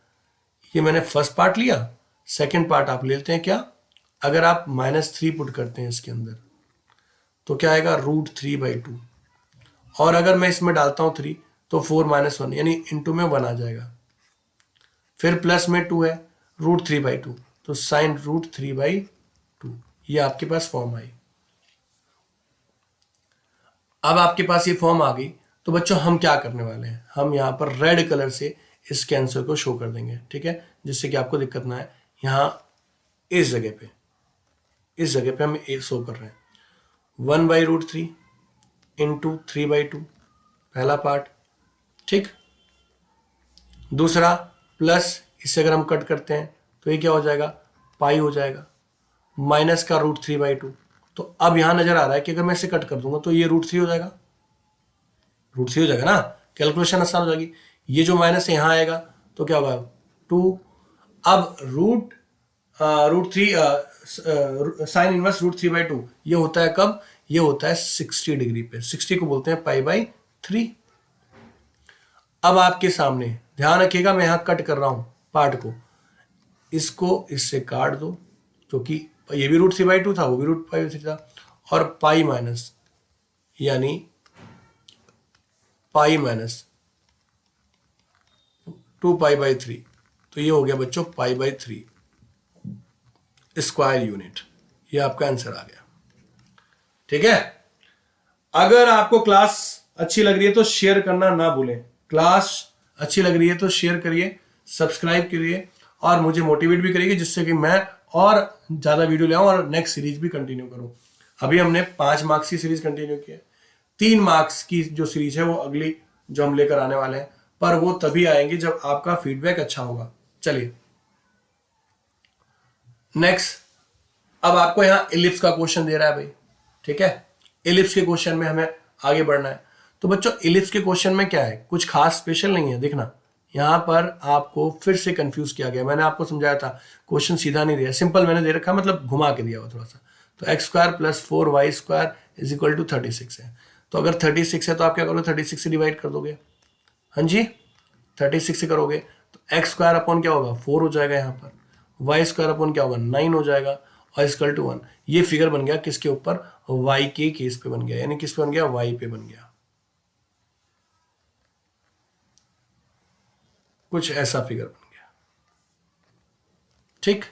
ये मैंने फर्स्ट पार्ट लिया, सेकंड पार्ट आप लेते हैं क्या, अगर आप -3 पुट करते हैं इसके अंदर तो क्या आएगा, √3/2। और अगर मैं इसमें डालता हूं 3 तो 4 - 1 यानी इंटू में 1 आ जाएगा। फिर प्लस में 2 है, √3/2 तो साइन √3/2। ये आपके पास फॉर्म आई। अब आपके पास ये फॉर्म आ गई, तो बच्चों हम क्या करने वाले हैं, हम यहाँ पर रेड कलर से इसके आंसर को शो कर देंगे, ठीक है, जिससे कि आपको दिक्कत ना है। यहाँ इस जगह पे हम एक शो कर रहे हैं 1/√3 इंटू 3/2, पहला पार्ट, ठीक। दूसरा प्लस, इससे अगर हम कट करते हैं तो ये क्या हो जाएगा, पाई हो जाएगा, माइनस का √3/2। तो अब यहां नजर आ रहा है कि अगर मैं इसे कट कर दूंगा तो ये √3 हो जाएगा, √3 हो जाएगा ना, कैलकुलेशन आसान हो जाएगी। ये जो माइनस यहां आएगा तो क्या होगा 2। अब √3 साइन इनवर्स √3/2 ये होता है कब, ये होता है 60 डिग्री पे, 60 को बोलते हैं π/3। अब आपके सामने ध्यान रखिएगा, मैं यहां कट कर रहा हूं पार्ट को, इसको इससे काट दो, क्योंकि ये भी √3/2 था, वो भी √π/3 था, और पाई माइनस यानी पाई माइनस 2π/3, तो ये हो गया बच्चों π/3 स्क्वायर यूनिट। ये आपका आंसर आ गया, ठीक है। अगर आपको क्लास अच्छी लग रही है तो शेयर करना ना भूलें, क्लास अच्छी लग रही है तो शेयर करिए, सब्सक्राइब करिए और मुझे मोटिवेट भी करिए, जिससे कि मैं और ज्यादा वीडियो ले आऊं और नेक्स्ट सीरीज भी कंटिन्यू करूं। अभी हमने 5 मार्क्स की सीरीज कंटिन्यू की है, 3 मार्क्स की जो सीरीज है वो अगली जो हम लेकर आने वाले हैं, पर वो तभी आएंगे जब आपका फीडबैक अच्छा होगा। चलिए नेक्स्ट, अब आपको यहां इलिप्स का क्वेश्चन दे रहा है भाई, ठीक है। इलिप्स के क्वेश्चन में हमें आगे बढ़ना है। तो बच्चों इलिप्स के क्वेश्चन में क्या है, कुछ खास स्पेशल नहीं है। देखना यहां पर आपको फिर से कंफ्यूज किया गया, मैंने आपको समझाया था क्वेश्चन सीधा नहीं दिया, सिंपल मैंने दे रखा, मतलब घुमा के दिया हुआ थोड़ा सा। तो x² + 4y² = 36 है। तो अगर 36 है तो आप क्या करोगे, 36 से डिवाइड कर दोगे, हाँ जी 36 से करोगे तो x² अपॉन क्या होगा 4 हो जाएगा, यहाँ पर y² अपॉन क्या होगा 9 हो जाएगा, और = 1। ये फिगर बन गया किसके ऊपर, y के केस पे बन गया, यानी किस पे बन गया, y पे बन गया, कुछ ऐसा फिगर बन गया, ठीक।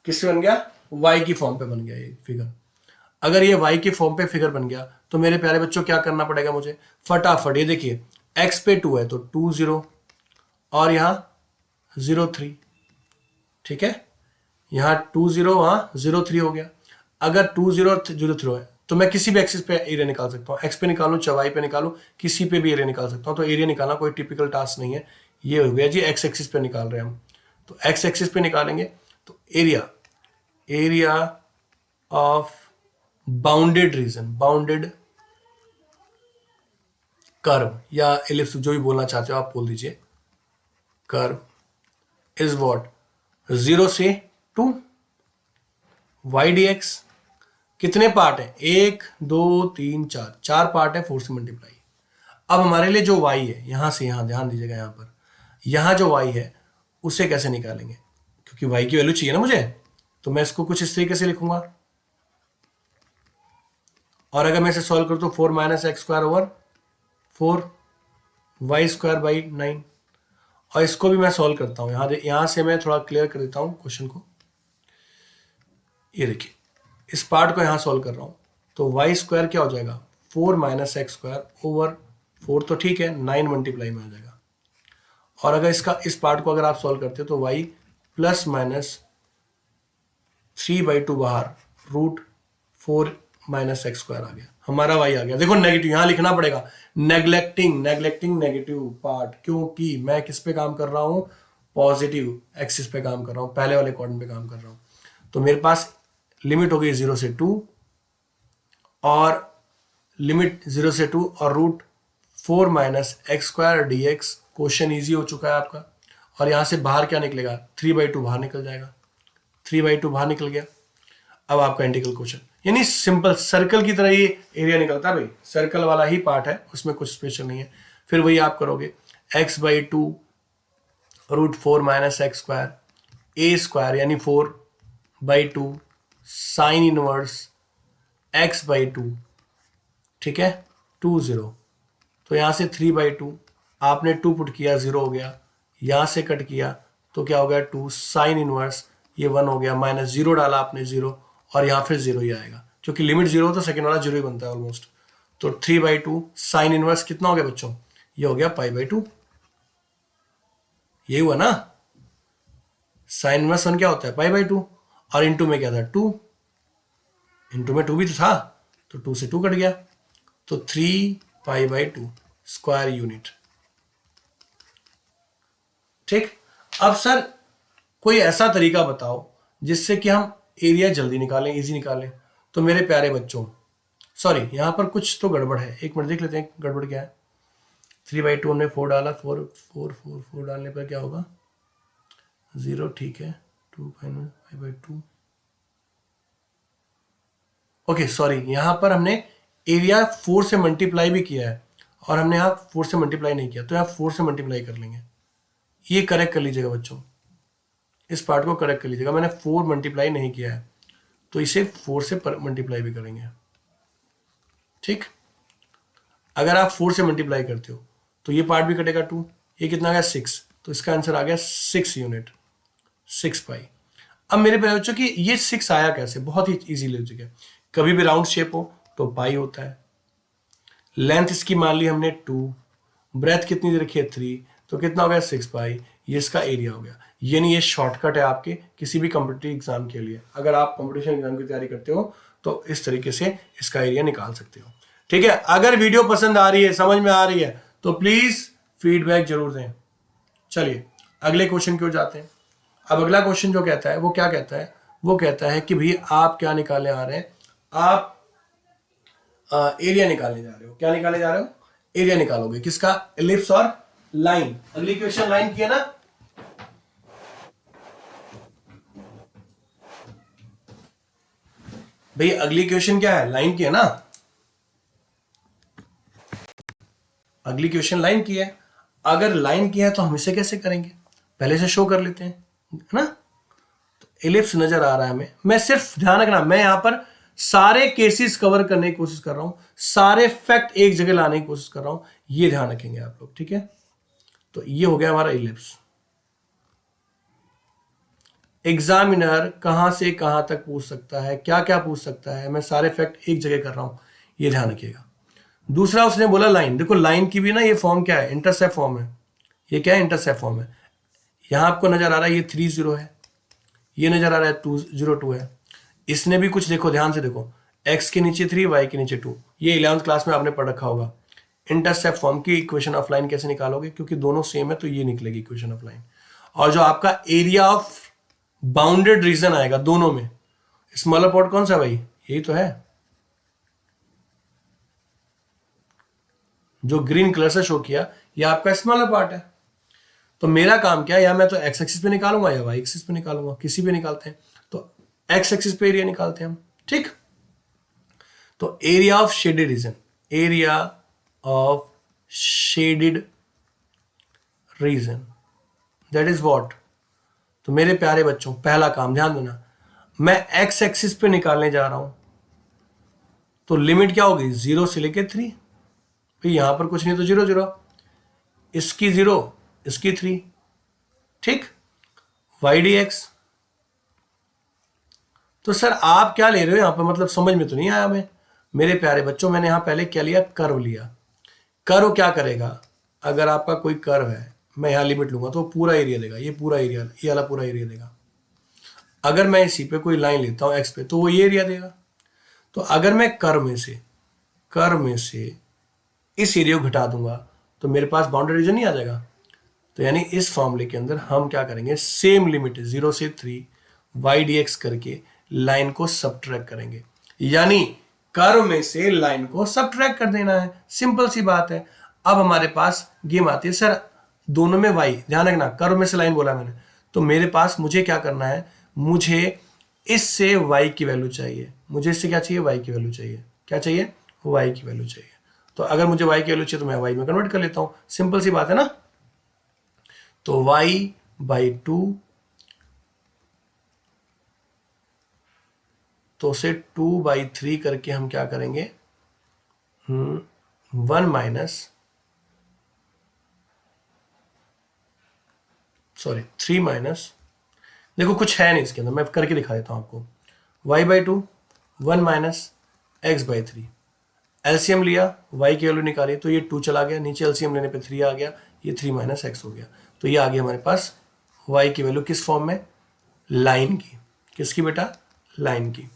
किससे बन गया, y की फॉर्म पे बन गया ये फिगर। अगर ये y की फॉर्म पे फिगर बन गया तो मेरे प्यारे बच्चों क्या करना पड़ेगा मुझे, फटाफट, ये देखिए x पे 2 है तो 2 0 और यहां 0 3, ठीक है, यहां 2 0 वहां 0 3 हो गया। अगर 2 0 0 3 है तो मैं किसी भी एक्सिस पे एरिया निकाल सकता हूं, x पे निकालूं चाहे y पे निकालूं, किसी पे भी एरिया निकाल सकता हूं। तो एरिया निकालना कोई टिपिकल टास्क नहीं है, ये हो गया जी x एक्सिस पे निकाल रहे हैं हम। तो x एक्सिस पे निकालेंगे तो area of bounded reason, bounded curve या एलिप्स, जो भी बोलना चाहते हो आप बोल दीजिए, कर्व इज व्हाट 0 से 2 y dx। कितने पार्ट है, 1 2 3 4, 4 पार्ट है, 4 से मल्टीप्लाई। अब हमारे लिए जो y है, यहां से यहां ध्यान दीजिएगा, यहां पर यहां जो y है उसे कैसे निकालेंगे, क्योंकि y की वैल्यू चाहिए ना मुझे, तो मैं इसको कुछ इस तरीके से लिखूंगा। और अगर मैं इसे सॉल्व करूं तो 4 - x² / 4 y² / 9। और इसको भी मैं सॉल्व करता हूं, यहां से मैं थोड़ा क्लियर कर देता हूं क्वेश्चन को। ये देखिए इस पार्ट को यहां सॉल्व कर रहा हूं, तो y² क्या हो जाएगा 4 - x² / 4, तो ठीक है 9 मल्टीप्लाई में आ जाएगा। और अगर इसका इस पार्ट को अगर आप सॉल्व करते हो तो y ± 3/2 बाहर √4 - x² आ गया, हमारा y आ गया। देखो नेगेटिव यहां लिखना पड़ेगा, नेग्लेक्टिंग नेगेटिव पार्ट, क्योंकि मैं किस पे काम कर रहा हूं, पॉजिटिव एक्सिस पे काम कर रहा हूं, पहले वाले क्वाड्रेंट पे काम कर रहा हूं। तो मेरे पास लिमिट हो गई 0 से 2 और लिमिट 0 से 2 और √4 - x² dx। क्वेश्चन इजी हो चुका है आपका। और यहां से बाहर क्या निकलेगा, 3/2 बाहर निकल जाएगा, 3/2 बाहर निकल गया। अब आपका इंटीग्रल क्वेश्चन, यानी सिंपल सर्कल की तरह ये एरिया निकलता है भाई, सर्कल वाला ही पार्ट है, उसमें कुछ स्पेशल नहीं है। फिर वही आप करोगे x/2 √4 - x² a² यानी 4/2 साइन इनवर्स x/2, ठीक है 2 0। तो यहां से 3/2 आपने 2 पुट किया 0 हो गया, यहां से कट किया तो क्या हो गया 2 साइन इनवर्स, ये 1 हो गया, -0 डाला आपने 0 और यहां फिर 0 ही आएगा, क्योंकि लिमिट 0 तो सेकंड वाला 0 ही बनता है ऑलमोस्ट। तो 3/2 साइन इनवर्स कितना हो गया बच्चों, ये हो गया π/2, ये हुआ ना। साइन इनवर्स 1 क्या होता है π/2 और इनटू में क्या था 2, इनटू में 2 भी तो था, तो 2 से 2 कट गया, तो 3π/2 स्क्वायर यूनिट। ठीक, अब सर कोई ऐसा तरीका बताओ जिससे कि हम एरिया जल्दी निकालें, इजी निकालें। तो मेरे प्यारे बच्चों, सॉरी यहां पर कुछ तो गड़बड़ है, एक मिनट देख लेते हैं गड़बड़ क्या है। 3/2 हमने 4 डाला, 4 डालने पर क्या होगा 0, ठीक है 2π/2। ओके सॉरी, यहां पर हमने एरिया 4 से मल्टीप्लाई भी किया है और हमने यहां 4 से मल्टीप्लाई नहीं किया, तो यहां 4 से मल्टीप्लाई कर लेंगे। ये करेक्ट कर लीजिएगा बच्चों, इस पार्ट को करेक्ट कर लीजिएगा, मैंने 4 मल्टीप्लाई नहीं किया है तो इसे 4 से मल्टीप्लाई भी करेंगे। ठीक, अगर आप 4 से मल्टीप्लाई करते हो तो ये पार्ट भी कटेगा 2, ये कितना आ गया 6, तो इसका आंसर आ गया 6 यूनिट 6π। अब मेरे प्यारे बच्चों कि ये 6 आया कैसे, बहुत ही इजी लॉजिक है। कभी भी राउंड शेप हो तो पाई होता है, लेंथ इसकी मान ली हमने 2, ब्रेथ कितनी दे रखी है 3, तो कितना हो गया 6π, ये इसका एरिया हो गया। यानी ये शॉर्टकट है आपके किसी भी कॉम्पिटिटिव एग्जाम के लिए, अगर आप कॉम्पिटिशन एग्जाम की तैयारी करते हो तो इस तरीके से इसका एरिया निकाल सकते हो। ठीक है, अगर वीडियो पसंद आ रही है, समझ में आ रही है तो प्लीज फीडबैक जरूर दें। चलिए अगले क्वेश्चन की ओर जाते हैं। अब अगला क्वेश्चन जो कहता है वो क्या कहता है, वो कहता है कि भाई आप क्या निकालने आ रहे हैं, आप एरिया निकालने जा रहे हो। क्या निकालने जा रहे हो, एरिया निकालोगे किसका, एलिप्स और लाइन। अगली क्वेश्चन लाइन की है ना, भाई अगली क्वेश्चन क्या है, लाइन की है ना, अगली क्वेश्चन लाइन की है। अगर लाइन की है तो हम इसे कैसे करेंगे, पहले से शो कर लेते हैं, है ना। तो एलिप्स नजर आ रहा है हमें, मैं सिर्फ ध्यान रखना मैं यहां पर सारे केसेस कवर करने की कोशिश कर रहा हूं, सारे फैक्ट एक जगह लाने की कोशिश कर रहा हूं, ये ध्यान रखेंगे आप लोग। ठीक है, तो ये हो गया हमारा एलिप्स। एग्जामिनर कहां से कहां तक पूछ सकता है, क्या क्या पूछ सकता है, मैं सारे फैक्ट एक जगह कर रहा हूं, ये ध्यान रखिएगा। दूसरा उसने बोला लाइन, देखो लाइन की भी ना ये फॉर्म क्या है, इंटरसेप्ट फॉर्म है। ये क्या है, इंटरसेप्ट फॉर्म है। यहां आपको नजर आ रहा है ये 3 0 है, ये नजर आ रहा है 2 0 2 है। इसने भी कुछ देखो, ध्यान से देखो, x के नीचे 3 y के नीचे 2, ये 11th क्लास में आपने पढ़ रखा होगा। इंटरसेप्ट फॉर्म की इक्वेशन ऑफ लाइन कैसे निकालोगे, क्योंकि दोनों सेम है तो ये निकलेगी इक्वेशन ऑफ लाइन। और जो आपका एरिया ऑफ बाउंडेड रीजन आएगा दोनों में, स्मॉलर पार्ट कौन सा भाई, यही तो है जो ग्रीन कलर से शो किया, ये आपका स्मॉलर पार्ट है। तो मेरा काम क्या है, या मैं तो एक्स एक्सिस पे निकालूंगा या वाई एक्सिस पे निकालूंगा, किसी पे निकालते हैं। तो एक्स एक्सिस पे एरिया निकालते हैं हम। ठीक, तो area of shaded reason, area of shaded reason that is what. तो मेरे प्यारे बच्चों पहला काम ध्यान देना, मैं एक्स एक्सिस पे निकालने जा रहा हूं, तो लिमिट क्या होगी 0 से लेके 3, फिर यहां पर कुछ नहीं तो 0 0, इसकी 0 इसकी 3। ठीक, वाई डी एक्स। तो सर आप क्या ले रहे हो यहां पर, मतलब समझ में तो नहीं आया हमें। मेरे प्यारे बच्चों मैंने यहां पहले क्या लिया, कर्व लिया। कर्व क्या करेगा, अगर आपका कोई कर्व है, मैं यहां लिमिट लूंगा तो पूरा एरिया देगा, ये पूरा एरिया, ये वाला पूरा एरिया देगा। अगर मैं इसी पे कोई लाइन लेता हूं एक्स पे तो वो ये एरिया देगा। तो अगर मैं कर्व में से इस एरिया को घटा दूंगा तो मेरे पास बाउंड्री रीजन नहीं आ जाएगा। तो यानी इस फॉर्मूले के अंदर हम क्या करेंगे, सेम लिमिट 0 से 3 वाई डी एक्स करके लाइन को सबट्रैक्ट करेंगे, यानी कर्व में से लाइन को सबट्रैक्ट कर देना है, सिंपल सी बात है। अब हमारे पास गेम आती है, सर दोनों में वाई, ध्यान रखना कर्व में से लाइन बोला मैंने, तो मेरे पास मुझे क्या करना है, मुझे इससे y की वैल्यू चाहिए, मुझे इससे क्या चाहिए, y की वैल्यू चाहिए, क्या चाहिए, y की वैल्यू चाहिए। तो अगर मुझे y की वैल्यू चाहिए तो मैं y में कन्वर्ट कर लेता हूं, सिंपल सी बात है ना। तो y/2, तो उसे 2/3 करके हम क्या करेंगे, 1 माइनस, सॉरी 3 माइनस, देखो कुछ है नहीं इसके अंदर, मैं करके दिखा देता हूं आपको। y/2 1 माइनस x/3, एलसीएम लिया, y की वैल्यू निकाली तो ये 2 चला गया, नीचे एलसीएम लेने पे 3 आ गया, ये 3 माइनस एक्स हो गया। तो ये आ गया हमारे पास y की वैल्यू किस फॉर्म में, लाइन की। किसकी बेटा, लाइन की।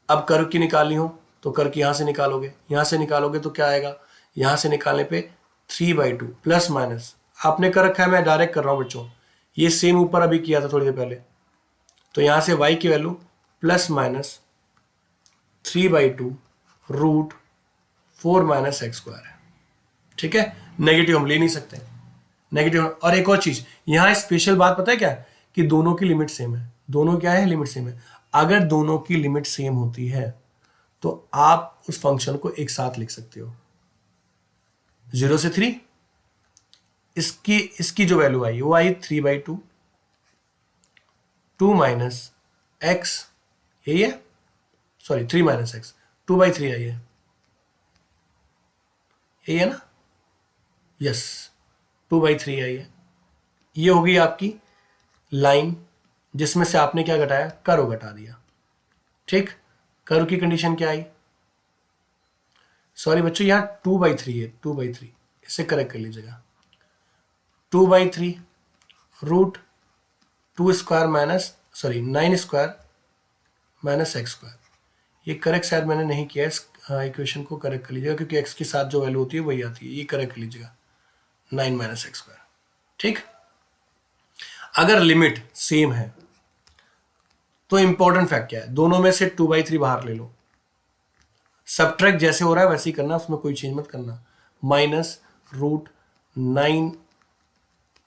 अब कर्व की निकालनी हो तो कर्व की यहां से निकालोगे, यहां से निकालोगे तो क्या आएगा, यहां से निकालने पे 3/2 प्लस माइनस, आपने कर रखा है, मैं डायरेक्ट कर रहा हूं बच्चों, ये सेम ऊपर अभी किया था थोड़ी देर पहले। तो यहां से y की value plus minus 3/2 root 4 minus x square है। ठीक है, नेगेटिव हम ले नहीं सकते, नेगेटिव। और एक और चीज यहां स्पेशल बात पता है क्या, कि दोनों की लिमिट सेम है, दोनों क्या है, लिमिट सेम है। अगर दोनों की लिमिट सेम होती है तो आप उस फंक्शन को एक साथ लिख सकते हो, 0 से 3, इसकी जो वैल्यू आई वो आई 3/2, 2 माइनस एक्स, यही है, सॉरी 3 माइनस एक्स, 2/3 आई है, यही है ना, यस 2/3 आई है। ये होगी आपकी लाइन, जिसमें से आपने क्या घटाया, कर्व घटा दिया। ठीक, कर्व की कंडीशन क्या आई, सॉरी बच्चों यहां 2/3 है, 2/3, इसे करेक्ट कर लीजिएगा, 2/3 root 2 square minus, sorry 9 square minus x square. ये करेक्ट शायद मैंने नहीं किया, इस इक्वेशन को करेक्ट कर लीजिएगा, क्योंकि एक्स के साथ जो वैल्यू होती है वही आती है, ये करेक्ट कर लीजिएगा, 9 माइनस एक्स स्क्वायर। ठीक, अगर लिमिट सेम है तो इंपॉर्टेंट फैक्ट क्या है, दोनों में से 2/3 बाहर ले लो, सब्ट्रैक्ट जैसे हो रहा है वैसे ही करना, उसमें कोई चेंज मत करना, माइनस रूट 9,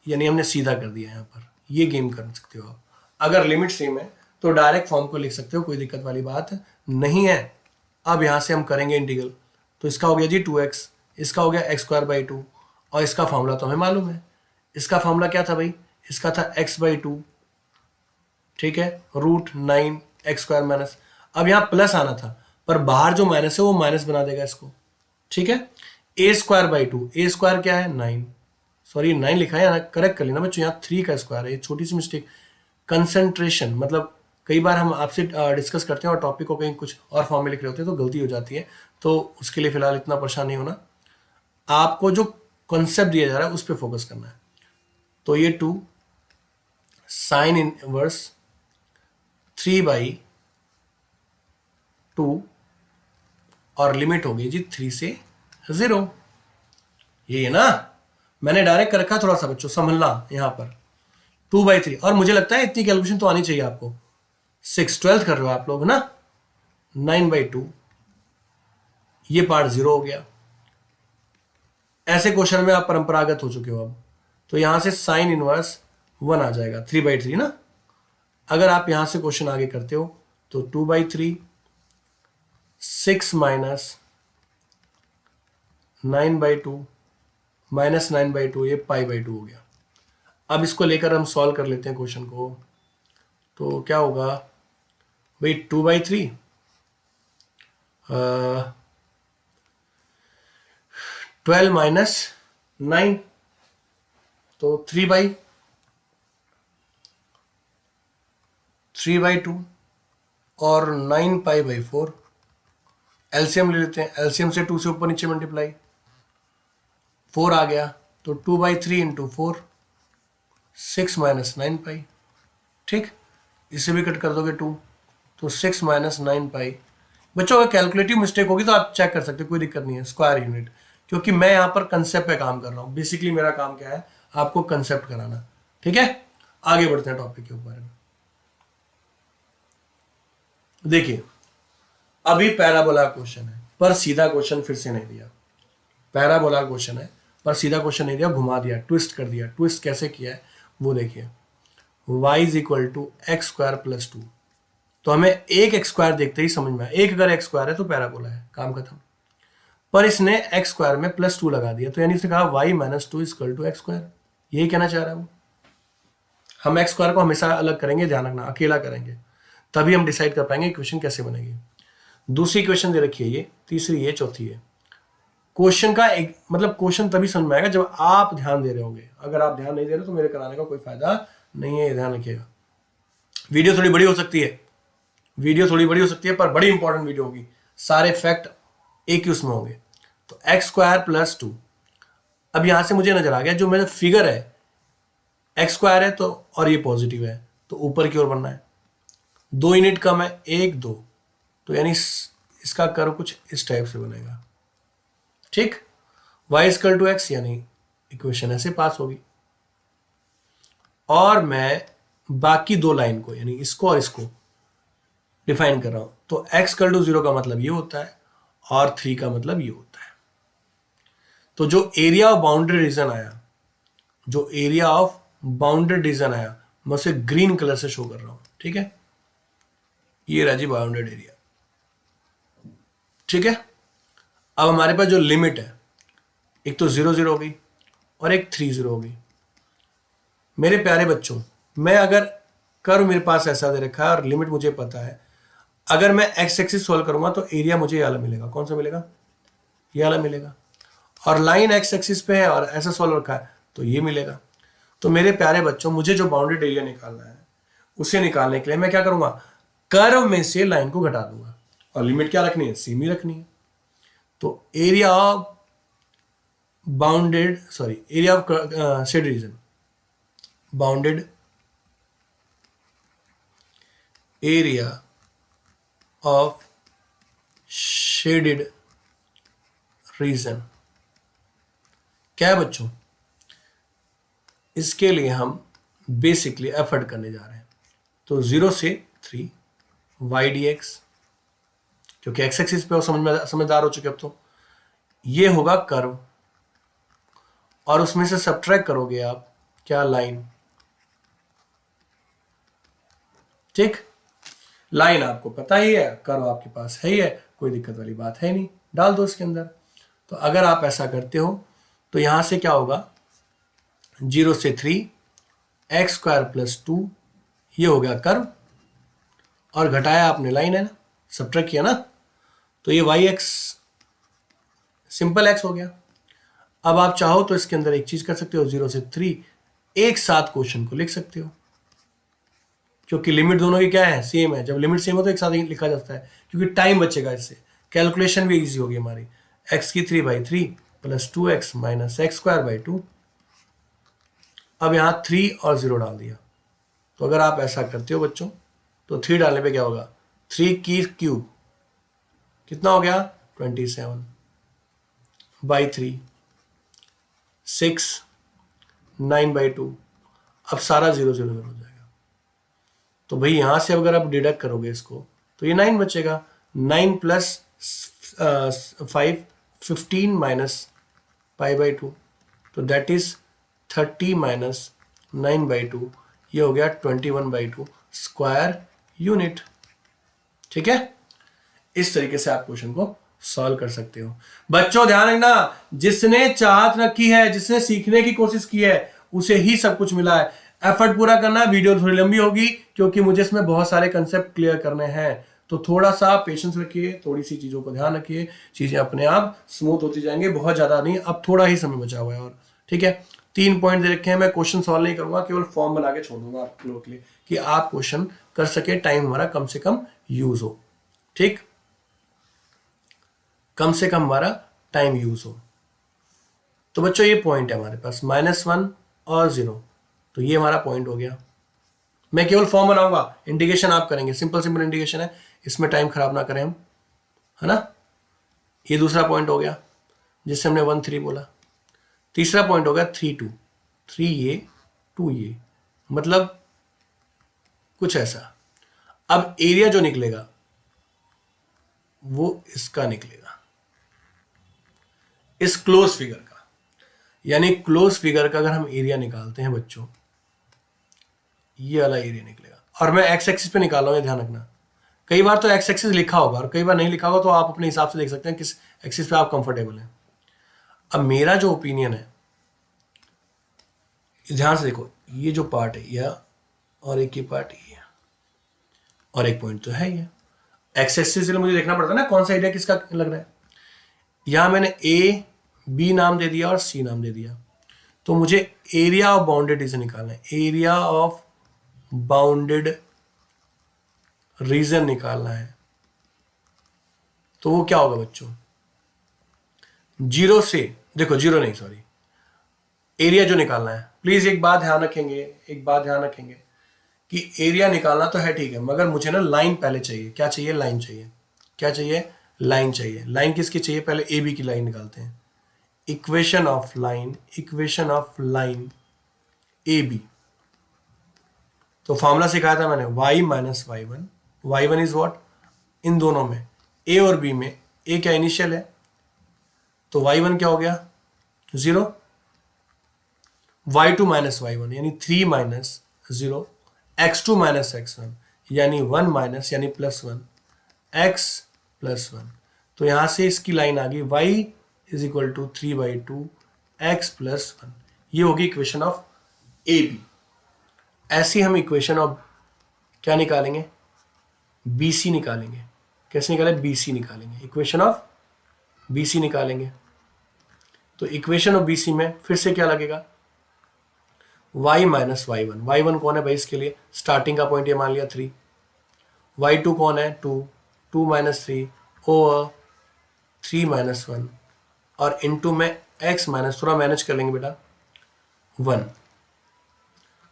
यानी हमने सीधा कर दिया यहां पर, ये गेम कर सकते हो आप। अगर लिमिट सेम है तो डायरेक्ट फॉर्म को लिख सकते हो, कोई दिक्कत वाली बात नहीं है। अब यहां से हम करेंगे इंटीग्रल, तो इसका हो गया जी 2x, इसका हो गया x²/2, और इसका फॉर्मूला तो हमें मालूम है, इसका फॉर्मूला क्या था भाई, इसका था x/2, ठीक है, रूट 9 x² माइनस, अब यहां प्लस आना था पर बाहर जो माइनस है वो माइनस बना देगा इसको। ठीक है, a²/2, ए स्क्वायर क्या है 9, सॉरी 9 लिखा है, करेक्ट कर लेना बच्चों, यहाँ 3 का स्क्वायर है, ये छोटी सी मिस्टेक। कंसंट्रेशन मतलब कई बार हम आपसे डिस्कस करते हैं और टॉपिक को कहीं कुछ और फॉर्म में लिख रहे होते हैं तो गलती हो जाती है, तो उसके लिए फिलहाल इतना परेशान नहीं होना, आपको जो कॉन्सेप्ट दिया जा रहा है उस पर फोकस करना है। तो ये 2 साइन इनवर्स 3/2 और लिमिट होगी जी 3 से 0, ये है ना, मैंने डायरेक्ट कर रखा, थोड़ा सा बच्चों संभलना यहां पर, 2/3, और मुझे लगता है इतनी कैलकुलेशन तो आनी चाहिए आपको, 12th कर रहे हो आप लोग ना, 9/2, ये पार्ट 0 हो गया। ऐसे क्वेश्चन में आप परंपरागत हो चुके हो अब, तो यहां से साइन इनवर्स 1 आ जाएगा 3/3 ना। अगर आप यहां से क्वेश्चन आगे करते हो तो 2/3, 6 माइनस 9/2 माइनस 9/2, ये π/2 हो गया। अब इसको लेकर हम सॉल्व कर लेते हैं क्वेश्चन को, तो क्या होगा भाई, 2/3 12 माइनस 9, तो 3/2 और 9π/4, एलसीएम ले लेते हैं, एलसीएम से 2 से ऊपर नीचे मल्टीप्लाई, 4 आ गया, तो 2/3 इंटू 4, 6 माइनस 9π। ठीक, इसे भी कट कर दोगे 2, तो 6 माइनस 9π। बच्चों अगर कैलकुलेटिव मिस्टेक होगी तो आप चेक कर सकते हो, कोई दिक्कत नहीं है, स्क्वायर यूनिट, क्योंकि मैं यहां पर कंसेप्ट पे काम कर रहा हूं, बेसिकली मेरा काम क्या है, आपको कंसेप्ट कराना। ठीक है, आगे बढ़ते हैं टॉपिक के ऊपर। देखिए अभी पैराबोला क्वेश्चन है पर सीधा क्वेश्चन फिर से नहीं दिया, पैराबोला क्वेश्चन है पर सीधा क्वेश्चन नहीं दिया, घुमा दिया, ट्विस्ट कर दिया। ट्विस्ट कैसे किया है वो देखिए, y is equal to x square plus 2, तो हमें एक एक्स स्क्वायर देखते ही समझ में आया, एक अगर एक्स स्क्वायर है तो पैराबोला है, काम खत्म। पर इसने एक्स स्क्वायर में +2 लगा दिया, तो यानी इसने कहा y - 2 = एक्स स्क्वायर, यही कहना चाह रहा है वो। हम एक्स स्क्वायर को हमेशा अलग करेंगे, ध्यान रखना, अकेला करेंगे, तभी हम डिसाइड कर पाएंगे इक्वेशन कैसे बनेगी। दूसरी इक्वेशन दे रखी है ये, तीसरी है, चौथी है। क्वेश्चन का एक मतलब क्वेश्चन तभी समझ में आएगा जब आप ध्यान दे रहे होंगे। अगर आप ध्यान नहीं दे रहे तो मेरे कराने का कोई फायदा नहीं है, ध्यान रखिएगा। वीडियो थोड़ी बड़ी हो सकती है, वीडियो थोड़ी बड़ी हो सकती है, पर बड़ी इंपॉर्टेंट वीडियो होगी, सारे फैक्ट एक ही उसमें होंगे। तो एक्स स्क्वायर प्लस 2, अब यहां से मुझे नजर आ गया जो मेरा फिगर है एक्स स्क्वायर है तो, और ये पॉजिटिव है तो ऊपर की ओर बनना है। 2 यूनिट कम है, 1 2, तो यानी इसका कर्व कुछ इस टाइप से बनेगा, ठीक। y = x, यानी इक्वेशन ऐसे पास होगी। और मैं बाकी दो लाइन को, यानी इसको और इसको डिफाइन कर रहा हूं, तो x = 0 का मतलब ये होता है और 3 का मतलब ये होता है। तो जो एरिया ऑफ बाउंड्री रीजन आया, जो एरिया ऑफ बाउंडेड रीजन आया, मैं उसे ग्रीन कलर से शो कर रहा हूं, ठीक है। ये रहा जी बाउंडेड एरिया, ठीक है। अब हमारे पास जो लिमिट है, एक तो 0 0 हो गई और एक 3 0 हो गई। मेरे प्यारे बच्चों, मैं अगर कर्व मेरे पास ऐसा दे रखा है और लिमिट मुझे पता है, अगर मैं एक्स एक्सिस सोल्व करूंगा तो एरिया मुझे ये वाला मिलेगा। कौन सा मिलेगा? ये वाला मिलेगा। और लाइन एक्स एक्सिस पे है और ऐसा सोल्व रखा है तो ये मिलेगा। तो मेरे प्यारे बच्चों, मुझे जो बाउंडेड एरिया निकालना है, उसे निकालने के लिए मैं क्या करूंगा? कर्व में से लाइन को घटा दूंगा और लिमिट क्या रखनी है? सेम ही रखनी है। तो area of bounded, sorry, area of shade region, bounded area of shaded region क्या है बच्चों? इसके लिए हम बेसिकली एफर्ट करने जा रहे हैं। तो 0 से 3 y dx, क्योंकि एक्स एक्सिस पे समझदार हो चुके अब तो, ये होगा कर्व और उसमें से सब्ट्रैक्ट करोगे आप क्या? लाइन, ठीक। लाइन आपको पता ही है, कर्व आपके पास है ही है, कोई दिक्कत वाली बात है नहीं, डाल दो इसके अंदर। तो अगर आप ऐसा करते हो तो यहां से क्या होगा? 0 से 3 एक्स स्क्वायर प्लस 2, ये हो गया कर्व, और घटाया आपने लाइन है ना, सब्ट्रैक्ट किया ना, तो ये वाई एक्स, सिंपल एक्स हो गया। अब आप चाहो तो इसके अंदर एक चीज कर सकते हो, 0 से 3 एक साथ क्वेश्चन को लिख सकते हो, क्योंकि लिमिट दोनों की क्या है? सेम है। जब लिमिट सेम हो तो एक साथ लिखा जाता है, क्योंकि टाइम बचेगा इससे, कैलकुलेशन भी इजी होगी हमारी। x की 3/3 प्लस 2x माइनस x²/2। अब यहां 3 और 0 डाल दिया। तो अगर आप ऐसा करते हो बच्चों, तो 3 डालने पे क्या होगा? 3 की क्यूब कितना हो गया? 27/3, 6 9/2। अब सारा 0 0 0 हो जाएगा। तो भाई यहां से अगर आप डिडक्ट करोगे इसको तो ये 9 बचेगा। 9 प्लस 5 15 माइनस π/2, तो दैट इज 30 माइनस 9/2, ये हो गया 21/2 स्क्वायर यूनिट, ठीक है। इस तरीके से आप क्वेश्चन को सॉल्व कर सकते हो। बच्चों ध्यान रखना, जिसने चाहत रखी है, जिसने सीखने की कोशिश की है, उसे ही सब कुछ मिला है। एफर्ट पूरा करना। वीडियो थोड़ी लंबी होगी क्योंकि मुझे इसमें बहुत सारे कंसेप्ट क्लियर करने हैं, तो थोड़ा सा पेशेंस रखिए, थोड़ी सी चीजों को ध्यान रखिए, चीजें अपने आप स्मूथ होती जाएंगे। बहुत ज्यादा नहीं, अब थोड़ा ही समय बचा हुआ है और, ठीक है। 3 पॉइंट दे रखे हैं, मैं क्वेश्चन सॉल्व नहीं करूंगा, केवल फॉर्म बना के छोड़ दूंगा आप लोगों के लिए कि आप क्वेश्चन कर सके, टाइम हमारा कम से कम यूज हो, ठीक, कम से कम हमारा टाइम यूज हो। तो बच्चों ये पॉइंट है हमारे पास -1 और 0, तो ये हमारा पॉइंट हो गया। मैं केवल फॉर्म बनाऊंगा, इंडिकेशन आप करेंगे, सिंपल सिंपल इंडिकेशन है, इसमें टाइम खराब ना करें हम, है ना। ये दूसरा पॉइंट हो गया जिससे हमने 1 3 बोला। तीसरा पॉइंट हो गया 3 2, 3 ये 2 ये, मतलब कुछ ऐसा। अब एरिया जो निकलेगा वो इसका निकलेगा, इस क्लोज फिगर का, यानी क्लोज फिगर का अगर हम एरिया निकालते हैं बच्चों, ये वाला एरिया निकलेगा। और मैं एक्स एक्सिस पे निकाल रहा हूं, ध्यान रखना, कई बार तो एक्स एक्सिस लिखा होगा और कई बार नहीं लिखा होगा, तो आप अपने हिसाब से देख सकते हैं किस एक्सिस पे आप कंफर्टेबल हैं। अब मेरा जो ओपिनियन है, ध्यान से देखो, ये जो पार्ट है यह, और एक ये पार्ट ये, और एक पॉइंट तो है ये एक्स एक्सिस, इसलिए मुझे देखना पड़ता है ना कौन सा एरिया किसका लग रहा है। यहां मैंने ए बी नाम दे दिया और सी नाम दे दिया, तो मुझे एरिया ऑफ बाउंडेड रीजन निकालना है, एरिया ऑफ बाउंडेड रीजन निकालना है। तो वो क्या होगा बच्चों, जीरो से, देखो जीरो नहीं सॉरी, एरिया जो निकालना है, प्लीज एक बात ध्यान रखेंगे कि एरिया निकालना तो है ठीक है, मगर मुझे ना लाइन पहले चाहिए। क्या चाहिए, लाइन चाहिए। क्या चाहिए, लाइन चाहिए। लाइन किसकी चाहिए, पहले ए बी की लाइन निकालते हैं। Equation of line A B, तो फॉर्मूला सिखाया था मैंने, y minus Y one. Y one is what, इन दोनों में ए और बी में, ए क्या इनिशियल है, तो वाई वन क्या हो गया, 0। y2 माइनस वाई वन यानी 3 माइनस 0, x2 माइनस x1 यानी 1 माइनस यानी +1, x +1। तो यहां से इसकी लाइन आ गई y is equal to 3/2 x +1। ये होगी इक्वेशन ऑफ ए बी। ऐसी हम इक्वेशन ऑफ क्या निकालेंगे, बी सी निकालेंगे। कैसे निकालें, बी सी निकालेंगे, इक्वेशन ऑफ बी सी निकालेंगे। तो इक्वेशन ऑफ बी सी में फिर से क्या लगेगा, y minus Y one. Y one कौन है भाई, इसके लिए स्टार्टिंग का पॉइंट ये मान लिया 3। y2 कौन है, 2, 2 माइनस 3 ओवर 3 माइनस 1, और इनटू में x माइनस, थोड़ा मैनेज कर लेंगे बेटा, 1।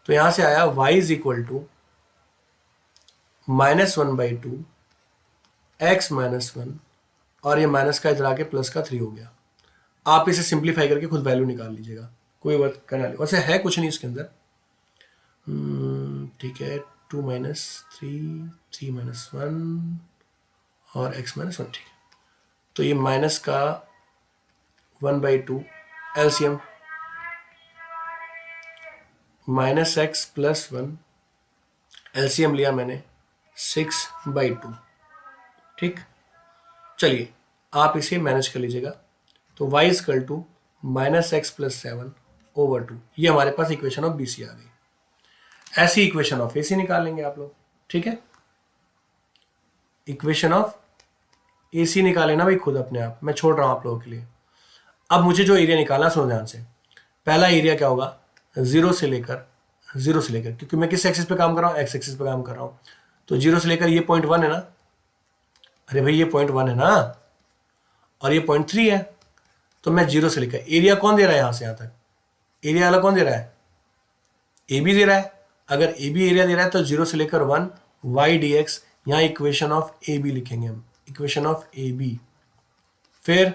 तो यहां से आया y is equal to -1/2 x -1, और ये माइनस का इधर आके प्लस का 3 हो गया। आप इसे सिंप्लीफाई करके खुद वैल्यू निकाल लीजिएगा, कोई बात करना नहीं, वैसे है कुछ नहीं इसके अंदर। ठीक है, 2 माइनस 3, 3 माइनस 1 और x माइनस 1, ठीक है। तो ये माइनस का 1/2 LCM, minus x plus 1 LCM लिया मैंने 6/2। ठीक, चलिए आप इसे मैनेज कर लीजिएगा। तो y इक्वल टू -x + 7/2, ये हमारे पास इक्वेशन ऑफ BC आ गई। ऐसी इक्वेशन ऑफ AC निकाल लेंगे आप लोग, ठीक है। इक्वेशन ऑफ AC निकाले ना भाई खुद अपने आप, मैं छोड़ रहा हूं आप लोगों के लिए। अब मुझे जो एरिया निकालना, सुनो ध्यान से। पहला एरिया क्या होगा, जीरो से लेकर, क्योंकि मैं किस एक्सिस पे काम कर रहा हूँ, एक्स एक्सिस पे काम कर रहा हूं, तो 0 से लेकर ये पॉइंट 1 है ना, अरे भाई ये पॉइंट 1 है ना, और ये पॉइंट 3 है। तो मैं 0 से लेकर, एरिया कौन दे रहा है यहां से यहां तक, एरिया वाला कौन दे रहा है, ए बी दे रहा है। अगर ए बी एरिया दे रहा है तो 0 से लेकर 1 y dx, यहां इक्वेशन ऑफ ए बी लिखेंगे हम, इक्वेशन ऑफ ए बी। फिर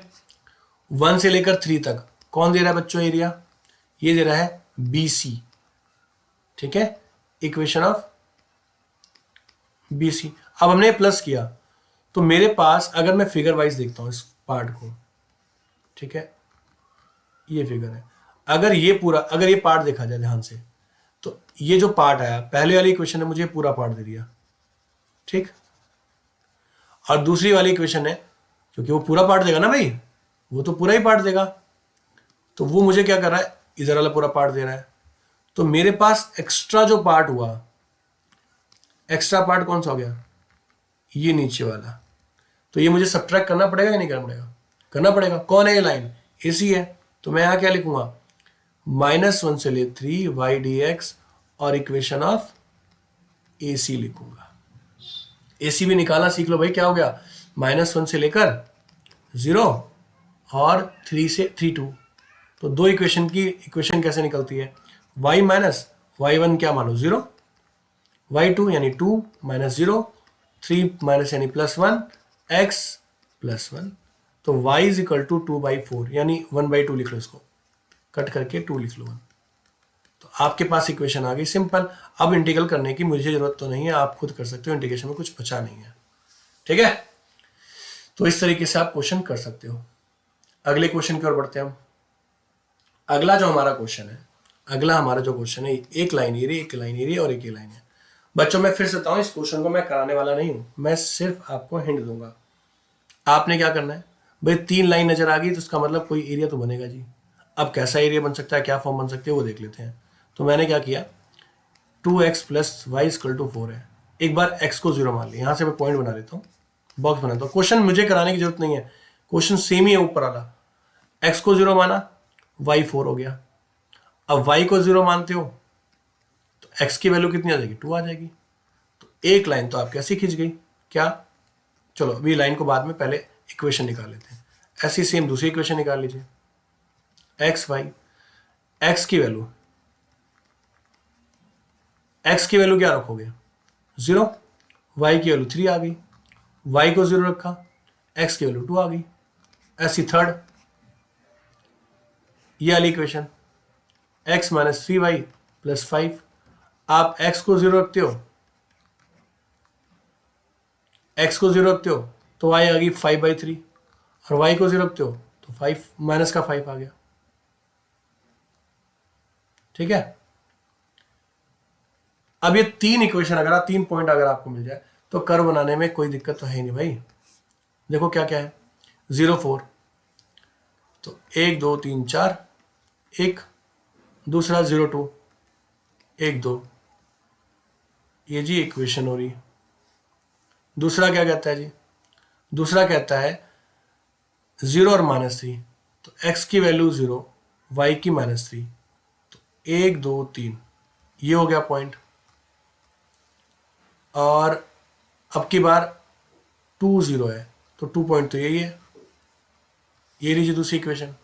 1 से लेकर 3 तक कौन दे रहा है बच्चों एरिया, ये दे रहा है बी सी, ठीक है, इक्वेशन ऑफ बी सी। अब हमने प्लस किया, तो मेरे पास अगर मैं फिगर वाइज देखता हूं इस पार्ट को, ठीक है, ये फिगर है, अगर ये पूरा, अगर ये पार्ट देखा जाए ध्यान से, तो ये जो पार्ट आया पहले वाली इक्वेशन ने मुझे पूरा पार्ट दे दिया, ठीक, और दूसरी वाली इक्वेशन है, क्योंकि वो पूरा पार्ट देगा ना भाई, वो तो पूरा ही पार्ट देगा, तो वो मुझे क्या कर रहा है, इधर वाला पूरा पार्ट दे रहा है। तो मेरे पास एक्स्ट्रा जो पार्ट हुआ, एक्स्ट्रा पार्ट कौन सा हो गया, ये नीचे वाला, तो ये मुझे सब्ट्रैक्ट करना पड़ेगा या नहीं करना पड़ेगा, करना पड़ेगा। कौन है ये लाइन, एसी है, तो मैं यहां क्या लिखूंगा, -1 से ले 3 y dx और इक्वेशन ऑफ AC लिखूंगा। AC भी निकालना सीख लो भाई, क्या हो गया, -1 से लेकर 0 और 3 से 3 तो दो इक्वेशन की इक्वेशन कैसे निकलती है, y माइनस y1 क्या मानो 0, y2 यानी 2 माइनस 0, 3 माइनस यानी +1, x +1, तो y इज इक्वल टू 2/4 यानी 1/2 लिख लो, इसको कट करके 2 लिख लो 1। तो आपके पास इक्वेशन आ गई सिंपल। अब इंटीग्रल करने की मुझे जरूरत तो नहीं है, आप खुद कर सकते हो, इंटीग्रेशन में कुछ बचा नहीं है, ठीक है। तो इस तरीके से आप क्वेश्चन कर सकते हो। अगले क्वेश्चन की ओर बढ़ते हैं हम। अगला जो हमारा क्वेश्चन है, एक लाइन एरिया, एक लाइन एरिया और एक लाइन है। बच्चों मैं फिर से बताऊं, इस क्वेश्चन को मैं कराने वाला नहीं हूं, मैं सिर्फ आपको हिंट दूंगा। आपने क्या करना है भाई, 3 लाइन नजर आ गई तो उसका मतलब कोई एरिया तो बनेगा जी। अब कैसा एरिया बन सकता है, क्या फॉर्म बन सकती है वो देख लेते हैं। तो मैंने क्या किया, 2x plus Y equal to 4 है। एक बार x को 0 मान लिया, यहां से मैं पॉइंट बना लेता हूँ, बॉक्स बनाता हूँ। क्वेश्चन मुझे कराने की जरूरत नहीं है, क्वेश्चन सेम ही है ऊपर वाला। x को 0 माना, y 4 हो गया। अब y को 0 मानते हो तो x की वैल्यू कितनी आ जाएगी, 2 आ जाएगी। तो एक लाइन तो आपकी ऐसी खिंच गई। क्या, चलो अभी लाइन को बाद में, पहले इक्वेशन निकाल लेते हैं। ऐसी सेम दूसरी इक्वेशन निकाल लीजिए। एक्स वाई, एक्स की वैल्यू, एक्स की वैल्यू क्या रखोगे, 0, वाई की वैल्यू 3 आ गई, वाई को 0 रखा, एक्स की वैल्यू 2 आ गई। ऐसी थर्ड, ये वाली equation, x minus 3y plus 5। आप x को 0 रखते हो, x को 0 रखते हो तो y आ गई 5/3, और y को 0 रखते हो तो 5 माइनस का 5 आ गया। ठीक है, अब ये 3 इक्वेशन अगर आप 3 पॉइंट अगर आपको मिल जाए तो कर्व बनाने में कोई दिक्कत तो है नहीं भाई। देखो क्या क्या है, 0 4, तो 1 2 3 4, एक दूसरा 0 2 1 2, ये जी इक्वेशन हो रही है। दूसरा क्या कहता है जी, दूसरा कहता है 0 और -3, तो x की वैल्यू 0, y की -3, तो 1 2 3, ये हो गया पॉइंट। और अब की बार 2 0 है तो 2 पॉइंट तो यही है, ये लीजिए दूसरी इक्वेशन।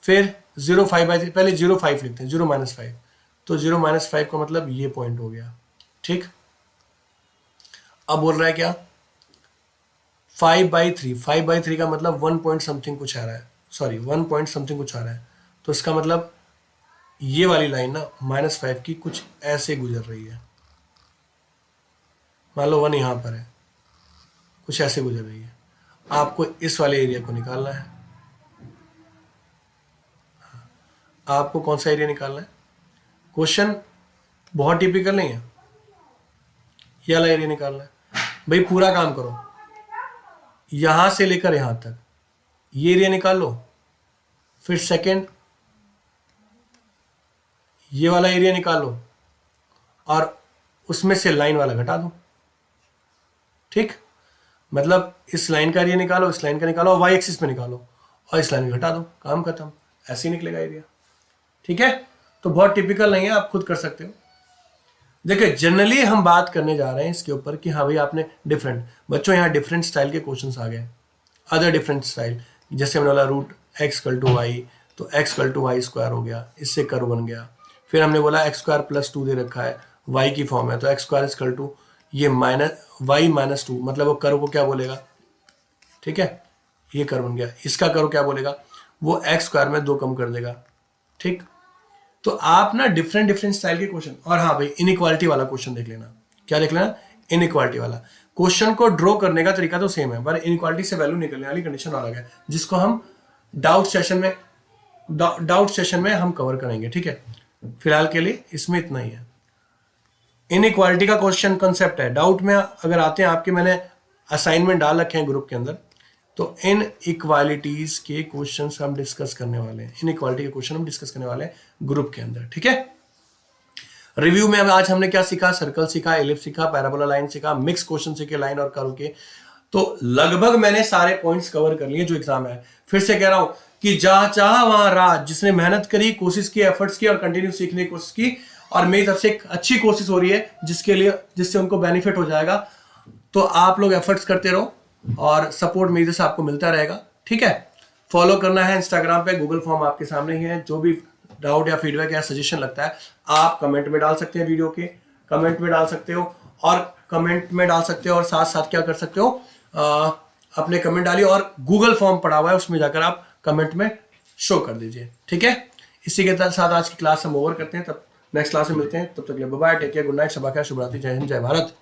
फिर 0 5/3, पहले 0 5 लिखते हैं, 0 -5, तो 0 -5 का मतलब ये पॉइंट हो गया। ठीक, अब बोल रहा है क्या, 5/3, 5/3 का मतलब 1 पॉइंट समथिंग कुछ आ रहा है, सॉरी 1 पॉइंट समथिंग कुछ आ रहा है। तो इसका मतलब ये वाली लाइन ना -5 की कुछ ऐसे गुजर रही है। मान लो 1 यहां पर है, कुछ ऐसे गुजर रही है। आपको इस वाले एरिया को निकालना है। आपको कौन सा एरिया निकालना है, क्वेश्चन बहुत टिपिकल नहीं है, ये वाला एरिया निकालना है। भाई पूरा काम करो, यहां से लेकर यहां तक ये एरिया निकाल लो, फिर सेकंड ये वाला एरिया निकाल लो, और उसमें से लाइन वाला घटा दो। ठीक, मतलब इस लाइन का एरिया निकालो, इस लाइन का निकालो, वाई एक्सिस पे निकालो, और इस लाइन घटा दो, काम खत्म। ऐसे ही निकलेगा एरिया। ठीक है, तो बहुत टिपिकल नहीं है, आप खुद कर सकते हो। देखिए जनरली हम बात करने जा रहे हैं इसके ऊपर कि हाँ भाई आपने डिफरेंट, बच्चों यहाँ डिफरेंट स्टाइल के क्वेश्चंस आ गए, अदर डिफरेंट स्टाइल, जैसे हमने बोला root x equal to y, तो x equal to y square हो गया, इससे कर्व बन गया। फिर हमने बोला एक्स स्क्वायर प्लस 2 दे रखा है, वाई की फॉर्म है, तो एक्स स्क्वायर इक्वल टू ये माइनस वाई -2, मतलब वो कर्व को क्या बोलेगा। ठीक है, ये कर्व बन गया, इसका कर्व क्या बोलेगा, वो एक्स स्क्वायर में 2 कम कर देगा। ठीक, तो आप ना डिफरेंट डिफरेंट स्टाइल के क्वेश्चन, और हाँ भाई इनइक्वालिटी वाला क्वेश्चन देख लेना। क्या देख लेना, इनइक्वालिटी वाला क्वेश्चन को ड्रॉ करने का तरीका तो सेम है, पर इनइक्वालिटी से वैल्यू निकलने वाली कंडीशन अलग है, जिसको हम डाउट सेशन में हम कवर करेंगे। ठीक है, फिलहाल के लिए इसमें इतना ही है। इनइक्वालिटी का क्वेश्चन कंसेप्ट है, डाउट में अगर आते हैं आपके, मैंने असाइनमेंट डाल रखे हैं ग्रुप के अंदर, तो इन इक्वालिटीज के क्वेश्चन हम डिस्कस करने वाले हैं, इन इक्वालिटी के क्वेश्चन हम डिस्कस करने वाले हैं ग्रुप के अंदर। ठीक है, रिव्यू में आज हमने क्या सीखा, सर्कल सीखा, एलिप्स सीखा, पैराबोला लाइन सीखा, मिक्स क्वेश्चन सीखे लाइन और कर्व के। तो लगभग मैंने सारे पॉइंट्स कवर कर लिए जो एग्जाम है। फिर से कह रहा हूं कि जहां चाह वहां राज, जिसने मेहनत करी, कोशिश की, एफर्ट्स की और कंटिन्यू सीखने की कोशिश की, और मेरी तरफ से एक अच्छी कोशिश हो रही है जिससे उनको बेनिफिट हो जाएगा। तो आप लोग एफर्ट्स करते रहो और सपोर्ट मेरी तरफ से आपको मिलता रहेगा। ठीक है, फॉलो करना है इंस्टाग्राम पे, गूगल फॉर्म आपके सामने ही है। जो भी डाउट या फीडबैक या सजेशन लगता है आप कमेंट में डाल सकते हैं, वीडियो के कमेंट में डाल सकते हो, और कमेंट में डाल सकते हो, और साथ साथ क्या कर सकते हो, अपने कमेंट डालिए, और गूगल फॉर्म पड़ा हुआ है उसमें जाकर आप कमेंट में शो कर दीजिए। ठीक है, इसी के साथ आज की क्लास हम ओवर करते हैं, तब नेक्स्ट क्लास में मिलते हैं। तब तक के लिए bye bye, take care, good night, शबा खैर, शुभ रात्रि, जय हिंद, जय भारत।